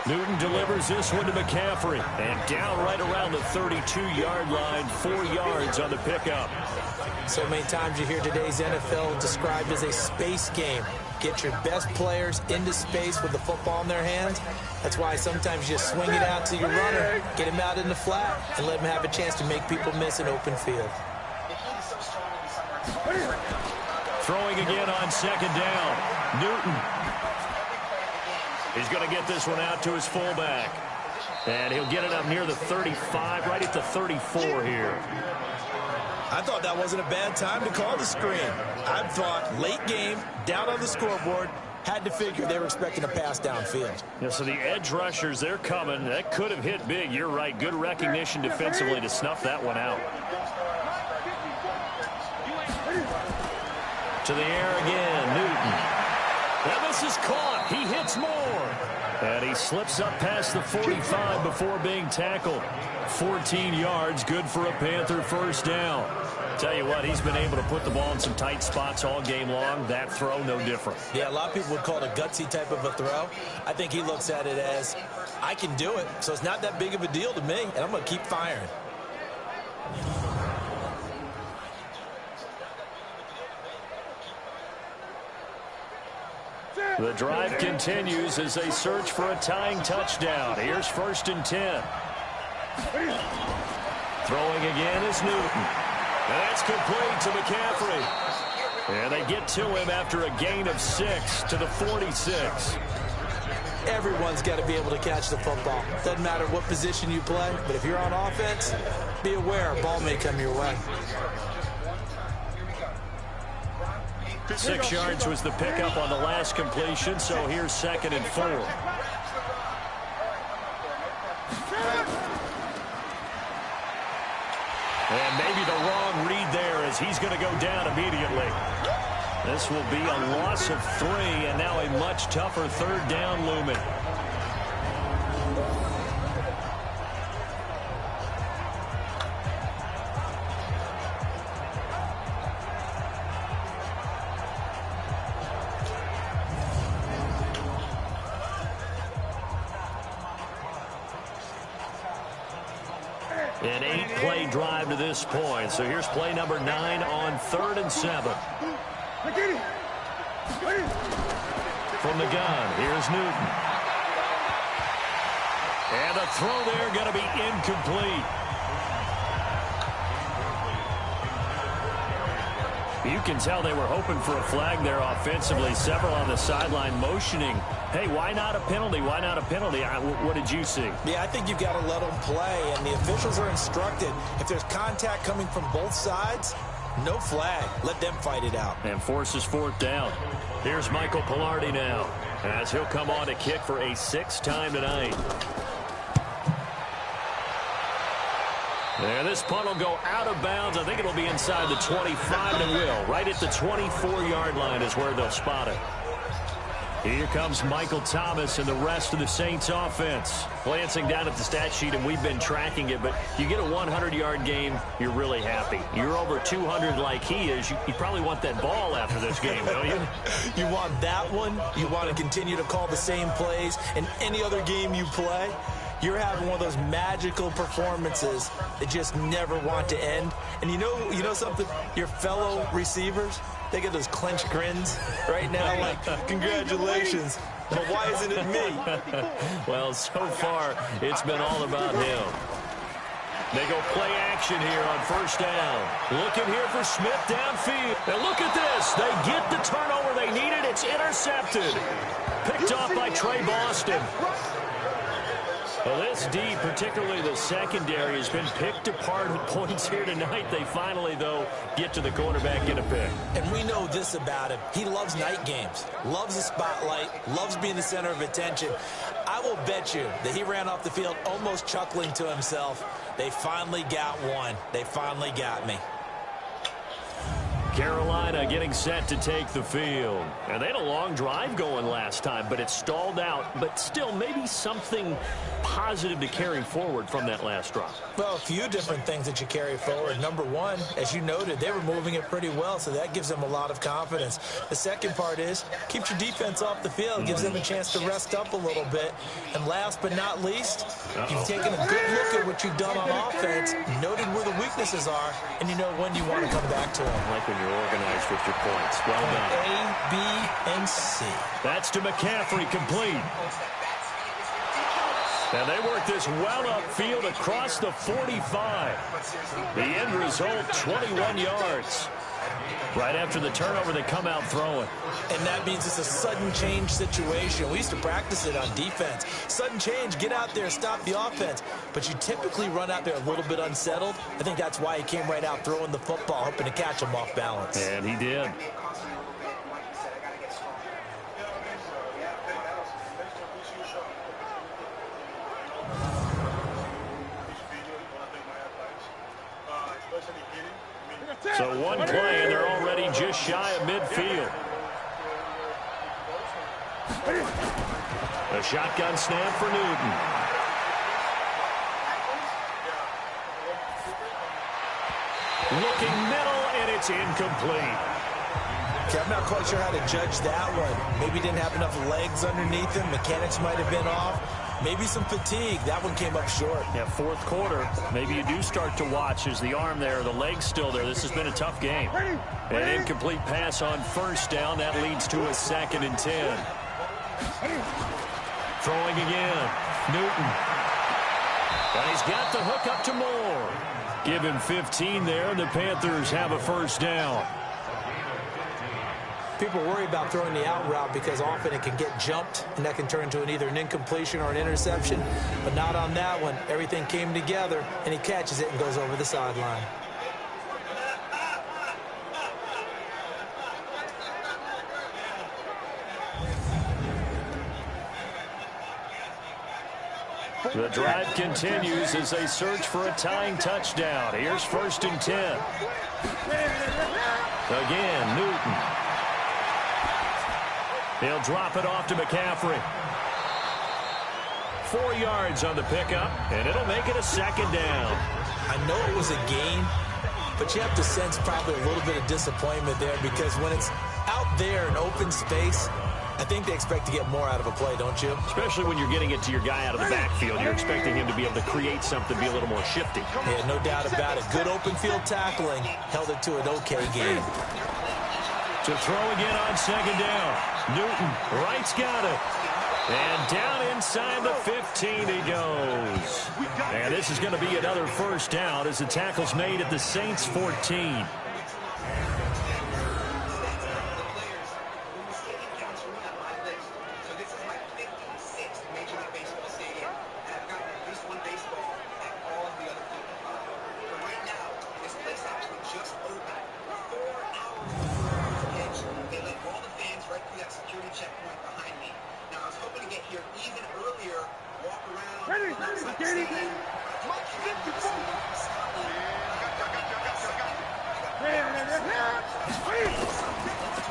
Newton delivers this one to McCaffrey, and down right around the 32-yard line, 4 yards on the pickup. So many times you hear today's NFL described as a space game. Get your best players into space with the football in their hands. That's why sometimes you just swing it out to your runner, get him out in the flat, and let him have a chance to make people miss an open field. Throwing again on second down. Newton. He's going to get this one out to his fullback. And he'll get it up near the 35, right at the 34 here. I thought that wasn't a bad time to call the screen. I thought late game, down on the scoreboard, had to figure they were expecting a pass downfield. Yeah, so the edge rushers, they're coming. That could have hit big. You're right. Good recognition defensively to snuff that one out. To the air again, Newton. Now this is caught. He hits more. And he slips up past the 45 before being tackled. 14 yards, good for a Panther first down. Tell you what, he's been able to put the ball in some tight spots all game long. That throw, no different. Yeah, a lot of people would call it a gutsy type of a throw. I think he looks at it as, I can do it, so it's not that big of a deal to me, and I'm going to keep firing. The drive continues as they search for a tying touchdown. Here's 1st and 10. Throwing again is Newton. And that's complete to McCaffrey. And they get to him after a gain of 6 to the 46. Everyone's got to be able to catch the football. Doesn't matter what position you play, but if you're on offense, be aware a ball may come your way. 6 yards was the pickup on the last completion, so here's 2nd and 4. And maybe the wrong read there as he's going to go down immediately. This will be a loss of 3, and now a much tougher 3rd down looming. An 8-play drive to this point. So here's play number 9 on 3rd and 7. From the gun, here's Newton. And the throw there going to be incomplete. You can tell they were hoping for a flag there offensively. Several on the sideline motioning. Hey, why not a penalty? Why not a penalty? What did you see? Yeah, I think you've got to let them play, and the officials are instructed. If there's contact coming from both sides, no flag. Let them fight it out. And forces 4th down. Here's Michael Pilardi now, as he'll come on to kick for a 6th time tonight. And this punt will go out of bounds. I think it'll be inside the 25, and it will. Right at the 24-yard line is where they'll spot it. Here comes Michael Thomas and the rest of the Saints offense. Glancing down at the stat sheet, and we've been tracking it, but you get a 100-yard game, you're really happy. You're over 200 like he is. You probably want that ball after this game, don't you? You want that one. You want to continue to call the same plays in any other game you play. You're having one of those magical performances that just never want to end. And you know something? Your fellow receivers, they get those clenched grins right now like, congratulations. But why isn't it me? Well, so far, it's been all about him. They go play action here on 1st down. Looking here for Smith downfield. And look at this. They get the turnover they needed. It's intercepted. Picked off by Trey Boston. Well, this D, particularly the secondary, has been picked apart at points here tonight. They finally, though, get to the quarterback, get a pick. And we know this about him. He loves night games, loves the spotlight, loves being the center of attention. I will bet you that he ran off the field almost chuckling to himself. They finally got one. They finally got me. Carolina getting set to take the field. And they had a long drive going last time, but it stalled out. But still, maybe something positive to carry forward from that last drive. Well, a few different things that you carry forward. Number one, as you noted, they were moving it pretty well, so that gives them a lot of confidence. The second part is, keeps your defense off the field, gives them a chance to rest up a little bit. And last but not least, you've taken a good look at what you've done on offense, noted where the weaknesses are, and you know when you want to come back to them. I like when you're organized with your points. Well done. A, B, and C. That's to McCaffrey, complete. And they work this well upfield across the 45. The end result, 21 yards. Right after the turnover, they come out throwing. And that means it's a sudden change situation. We used to practice it on defense. Sudden change, get out there, stop the offense. But you typically run out there a little bit unsettled. I think that's why he came right out throwing the football, hoping to catch him off balance. And he did. So one play, and they're already just shy of midfield. A shotgun snap for Newton. Looking middle, and it's incomplete. Okay, I'm not quite sure how to judge that one. Maybe didn't have enough legs underneath him. Mechanics might have been off. Maybe some fatigue. That one came up short. Yeah, fourth quarter. Maybe you do start to watch. Is the arm there, the leg's still there? This has been a tough game. An incomplete pass on first down. That leads to a 2nd and 10. Throwing again. Newton. And he's got the hook up to Moore. Give him 15 there, and the Panthers have a first down. People worry about throwing the out route because often it can get jumped, and that can turn into either an incompletion or an interception. But not on that one. Everything came together, and he catches it and goes over the sideline. The drive continues as they search for a tying touchdown. Here's 1st and 10. Again, Newton. He'll drop it off to McCaffrey. 4 yards on the pickup, and it'll make it a 2nd down. I know it was a gain, but you have to sense probably a little bit of disappointment there because when it's out there in open space, I think they expect to get more out of a play, don't you? Especially when you're getting it to your guy out of the backfield. You're expecting him to be able to create something, be a little more shifty. Yeah, no doubt about it. Good open field tackling. Held it to an okay game. To throw again on 2nd down. Newton, right's got it. And down inside the 15 he goes. And this is going to be another first down as the tackle's made at the Saints 14.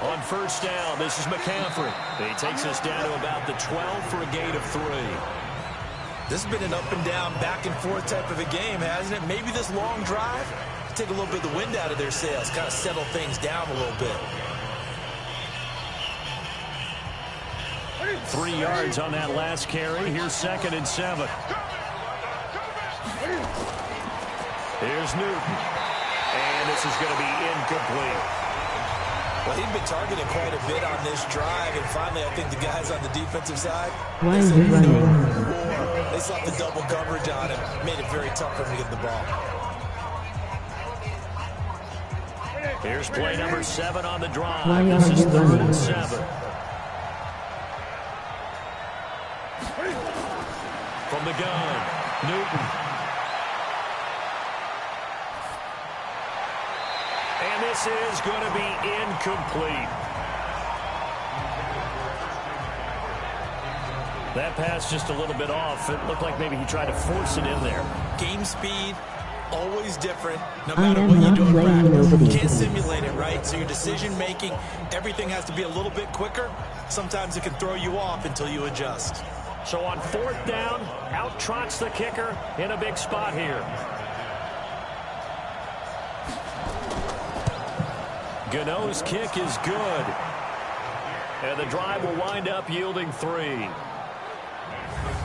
On first down, this is McCaffrey. He takes us down to about the 12 for a gain of 3. This has been an up and down, back and forth type of a game, hasn't it? Maybe this long drive take a little bit of the wind out of their sails, kind of settle things down a little bit. 3 yards on that last carry. Here's 2nd and 7. Here's Newton. And this is going to be incomplete. Well, he'd been targeted quite a bit on this drive, and finally I think the guys on the defensive side, Why are you running? They slapped the double coverage on him, made it very tough for him to get the ball. Here's play number 7 on the drive. Why this are is you 3rd running? and 7. From the gun, Newton. And this is going to be incomplete. That pass just a little bit off. It looked like maybe he tried to force it in there. Game speed, always different no I matter am what you not do in playing practice. nobody. You can't simulate it, right? So your decision making, everything has to be a little bit quicker. Sometimes it can throw you off until you adjust. So on 4th down, out trots the kicker in a big spot here. Gano's kick is good. And the drive will wind up yielding 3.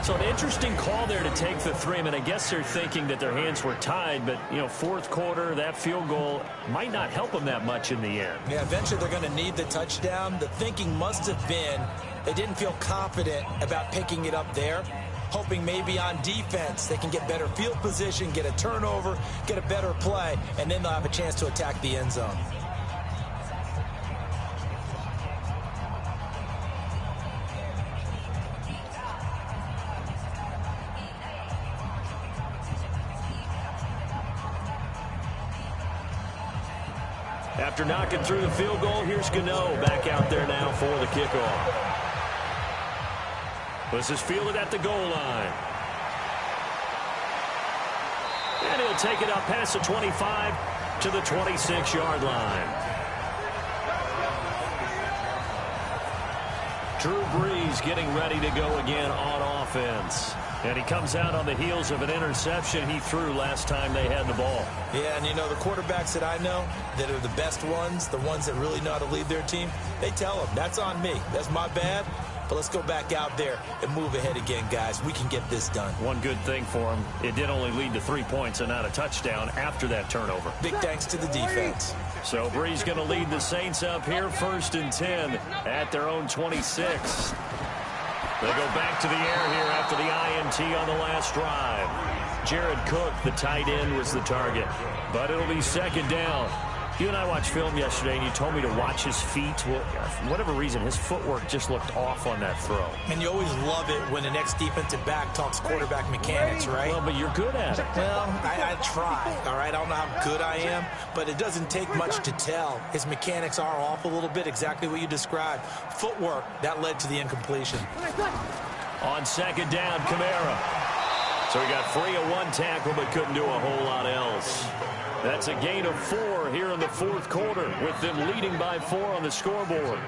So an interesting call there to take the 3. I mean, I guess they're thinking that their hands were tied, but, you know, 4th quarter, that field goal might not help them that much in the end. Yeah, eventually they're going to need the touchdown. The thinking must have been they didn't feel confident about picking it up there, hoping maybe on defense they can get better field position, get a turnover, get a better play, and then they'll have a chance to attack the end zone. After knocking through the field goal, here's Gano back out there now for the kickoff. This is fielded at the goal line. And he'll take it up past the 25 to the 26-yard line. Drew Brees getting ready to go again on offense. And he comes out on the heels of an interception he threw last time they had the ball. Yeah, and you know, the quarterbacks that I know that are the best ones, the ones that really know how to lead their team, they tell them, that's on me. That's my bad. But let's go back out there and move ahead again, guys. We can get this done. One good thing for him, it did only lead to 3 points and not a touchdown after that turnover. Big thanks to the defense. So Brees going to lead the Saints up here, 1st and 10 at their own 26. They'll go back to the air here after the INT on the last drive. Jared Cook, the tight end, was the target. But it'll be 2nd down. You and I watched film yesterday, and you told me to watch his feet. Well, for whatever reason, his footwork just looked off on that throw. And you always love it when the next defensive back talks quarterback mechanics, right? Well, but you're good at it. Well, I try, all right? I don't know how good I am, but it doesn't take much to tell. His mechanics are off a little bit, exactly what you described. Footwork, that led to the incompletion. On 2nd down, Kamara. So he got free of 1 tackle, but couldn't do a whole lot else. That's a gain of 4 here in the 4th quarter, with them leading by 4 on the scoreboard.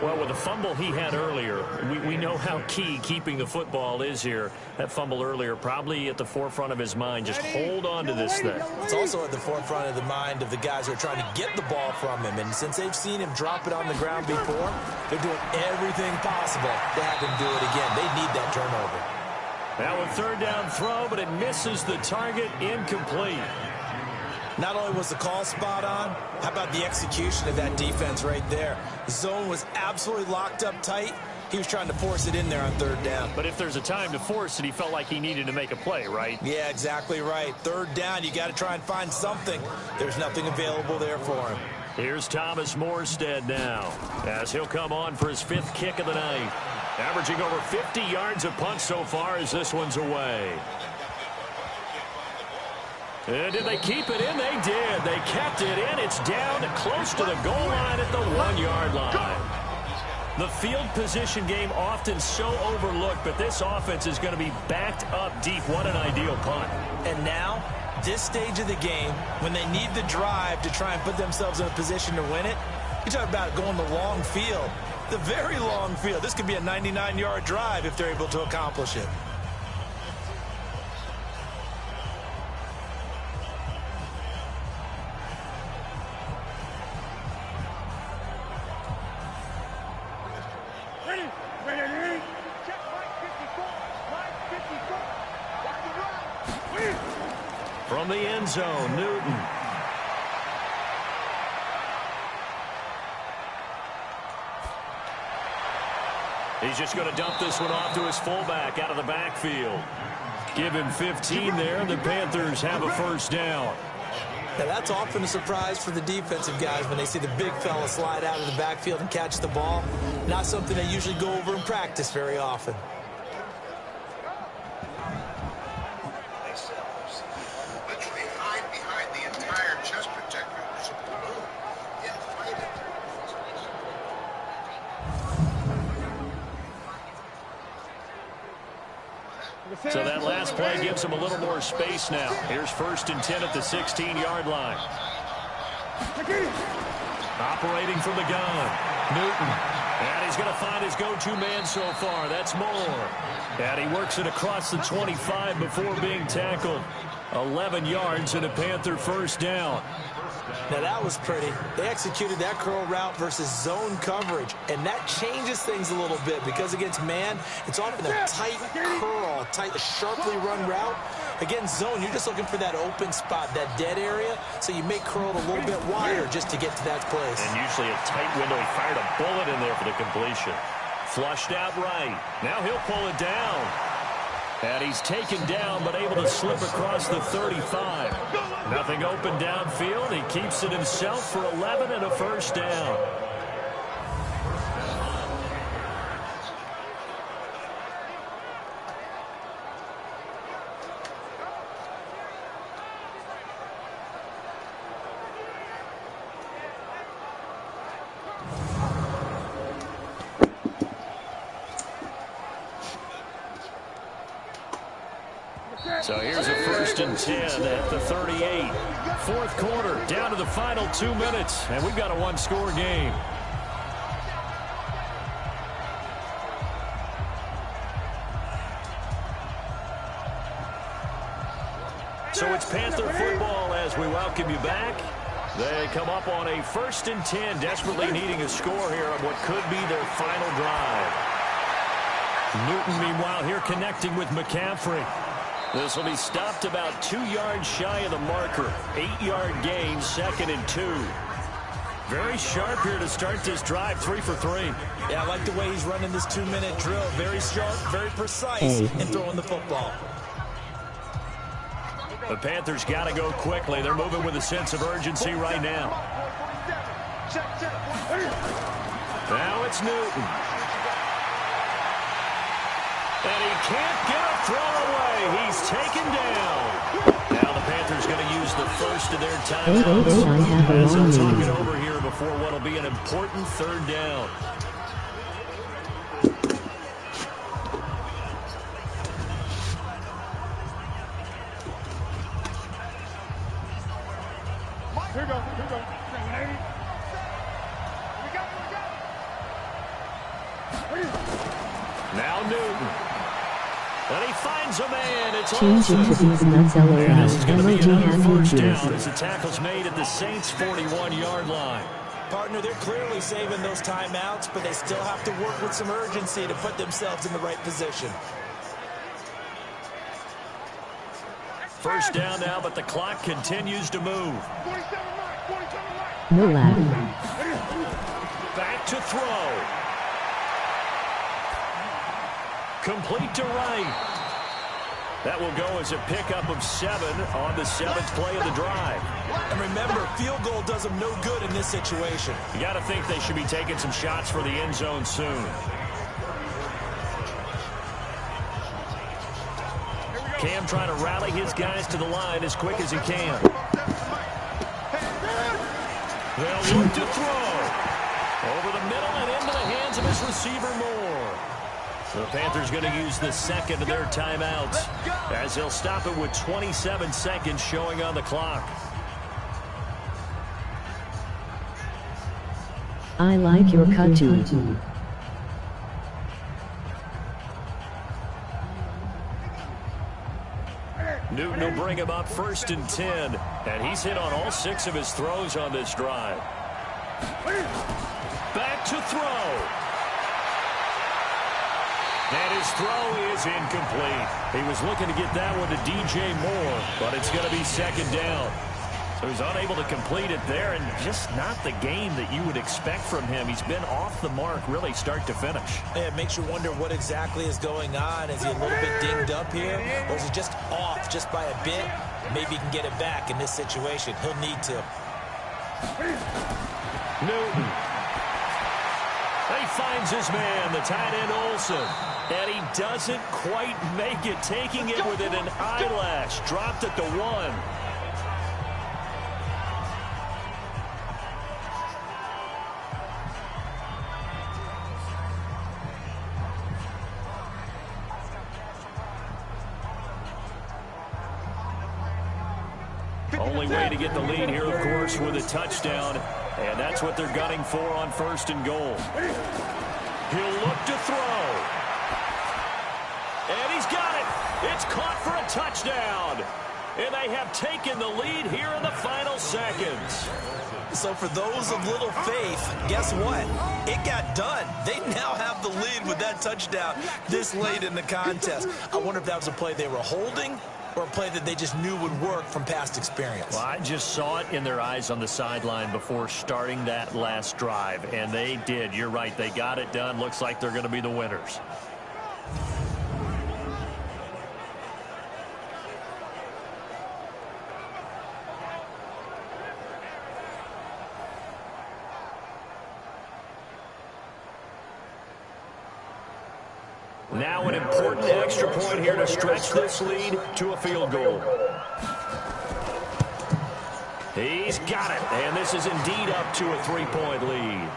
Well, with the fumble he had earlier, we know how key keeping the football is here. That fumble earlier probably at the forefront of his mind. Just hold on to this thing. It's also at the forefront of the mind of the guys who are trying to get the ball from him. And since they've seen him drop it on the ground before, they're doing everything possible to have him do it again. They need that turnover. Now a 3rd down throw, but it misses the target, incomplete. Not only was the call spot on, how about the execution of that defense right there? The zone was absolutely locked up tight. He was trying to force it in there on 3rd down. But if there's a time to force it, he felt like he needed to make a play, right? Yeah, exactly right. 3rd down, you got to try and find something. There's nothing available there for him. Here's Thomas Morstead now, as he'll come on for his 5th kick of the night. Averaging over 50 yards a punt so far as this one's away. And did they keep it in? They did. They kept it in. It's down close to the goal line at the 1-yard line. The field position game often so overlooked, but this offense is going to be backed up deep. What an ideal punt. And now, this stage of the game, when they need the drive to try and put themselves in a position to win it, you talk about going the long field, the very long field. This could be a 99-yard drive if they're able to accomplish it. From the end zone, Newton. He's just going to dump this one off to his fullback out of the backfield. Give him 15 there, and the Panthers have a 1st down. Now, that's often a surprise for the defensive guys when they see the big fella slide out of the backfield and catch the ball. Not something they usually go over in practice very often. So that last play gives them a little more space now. Here's 1st and 10 at the 16-yard line. Operating from the gun, Newton. And he's going to find his go-to man so far. That's Moore. And he works it across the 25 before being tackled. 11 yards and a Panther first down. Now that was pretty. They executed that curl route versus zone coverage, and that changes things a little bit because against man, it's often a tight curl, sharply run route. Against zone, you're just looking for that open spot, that dead area, so you make curl a little bit wider just to get to that place. And usually a tight window. He fired a bullet in there for the completion. Flushed out right. Now he'll pull it down. And he's taken down, but able to slip across the 35. Nothing open downfield. He keeps it himself for 11 and a first down. So here's a 1st and 10 at the 38. 4th quarter, down to the final 2 minutes, and we've got a one-score game. So it's Panther football as we welcome you back. They come up on a 1st and 10, desperately needing a score here on what could be their final drive. Newton, meanwhile, here connecting with McCaffrey. This will be stopped about 2 yards shy of the marker. 8-yard gain, 2nd and 2. Very sharp here to start this drive, 3 for 3. Yeah, I like the way he's running this 2-minute drill. Very sharp, very precise in throwing the football. The Panthers got to go quickly. They're moving with a sense of urgency right now. Now it's Newton. And he can't get a throw away. He's taken down. Now the Panthers going to use the first of their timeouts as they'll talk it over here before what will be an important 3rd down. Here we go. Now Newton. And he finds a man. It's Changing to these nuts LOL. This is going to be another first tears. down as the tackle's made at the Saints' 41-yard line. Partner, they're clearly saving those timeouts, but they still have to work with some urgency to put themselves in the right position. First down now, but the clock continues to move. No lag. Back to throw. Complete to right. That will go as a pickup of 7 on the 7th play of the drive. And remember, field goal does them no good in this situation. You got to think they should be taking some shots for the end zone soon. Cam trying to rally his guys to the line as quick as he can. They'll look to throw. Over the middle and into the hands of his receiver Moore. The Panthers going to use the 2nd of their timeouts as they'll stop it with 27 seconds showing on the clock. I like your cut too. Newton will bring him up 1st and 10, and he's hit on all 6 of his throws on this drive. Back to throw. And his throw is incomplete. He was looking to get that one to DJ Moore, but it's going to be 2nd down. So he's unable to complete it there, and just not the game that you would expect from him. He's been off the mark really start to finish. Yeah, it makes you wonder what exactly is going on. Is he a little bit dinged up here, or is he just off just by a bit? Maybe he can get it back in this situation. He'll need to. Newton. He finds his man, the tight end Olsen. And he doesn't quite make it, taking it within an eyelash. Dropped at the 1. Only way to get the lead here, of course, with a touchdown. And that's what they're gunning for on 1st and goal. He'll look to throw. And he's got it. It's caught for a touchdown. And they have taken the lead here in the final seconds. So for those of little faith, guess what? It got done. They now have the lead with that touchdown this late in the contest. I wonder if that was a play they were holding or a play that they just knew would work from past experience. Well, I just saw it in their eyes on the sideline before starting that last drive, and they did. You're right. They got it done. Looks like they're going to be the winners. Now an important extra point here to stretch this lead to a field goal. He's got it, and this is indeed up to a 3-point lead.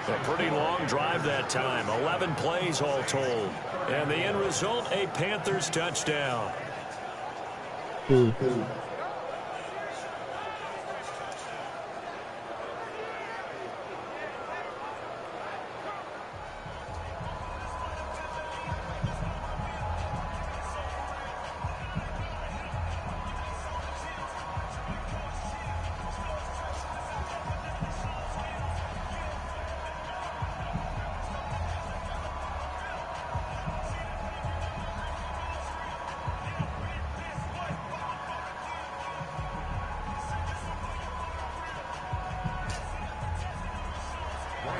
A pretty long drive that time, 11 plays all told. And the end result, a Panthers touchdown.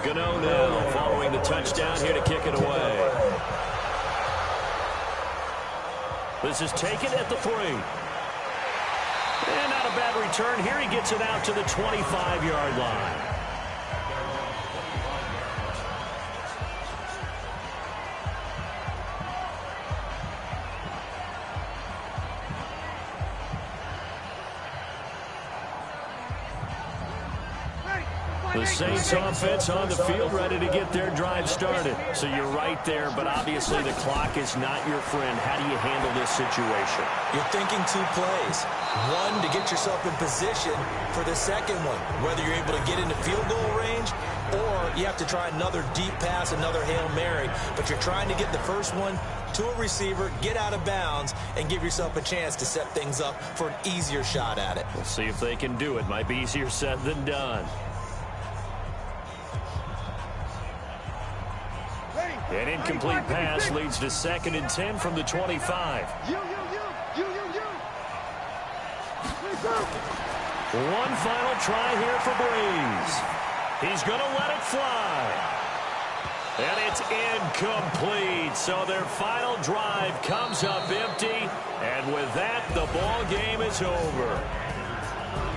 Gano now following the touchdown here to kick it away. This is taken at the 3. And not a bad return here. He gets it out to the 25-yard line. The Saints offense on the field ready to get their drive started. So you're right there, but obviously the clock is not your friend. How do you handle this situation? You're thinking 2 plays. One, to get yourself in position for the second one, whether you're able to get into field goal range or you have to try another deep pass, another Hail Mary. But you're trying to get the first one to a receiver, get out of bounds, and give yourself a chance to set things up for an easier shot at it. We'll see if they can do it. Might be easier said than done. An incomplete pass leads to 2nd and 10 from the 25. One final try here for Breeze. He's going to let it fly. And it's incomplete. So their final drive comes up empty. And with that, the ball game is over.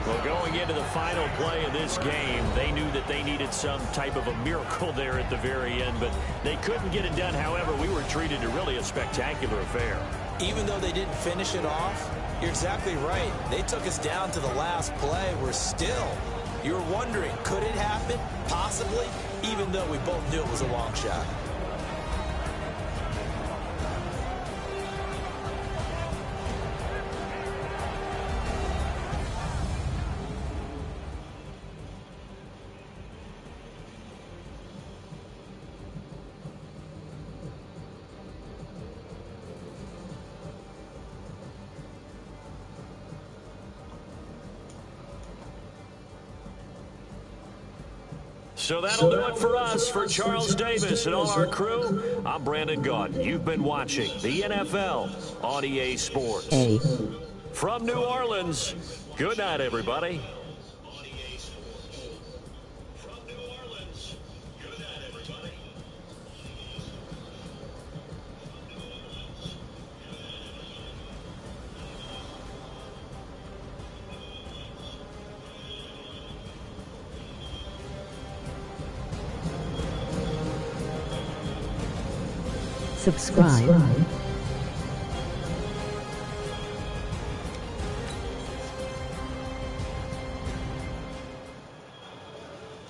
Well, going into the final play of this game, they knew that they needed some type of a miracle there at the very end, but they couldn't get it done. However, we were treated to really a spectacular affair. Even though they didn't finish it off, you're exactly right. They took us down to the last play. We're still, you were wondering, could it happen? Possibly, even though we both knew it was a long shot. So that'll do it for us. For Charles Davis and all our crew, I'm Brandon Gaudin. You've been watching the NFL on EA Sports. From New Orleans, good night, everybody. Subscribe.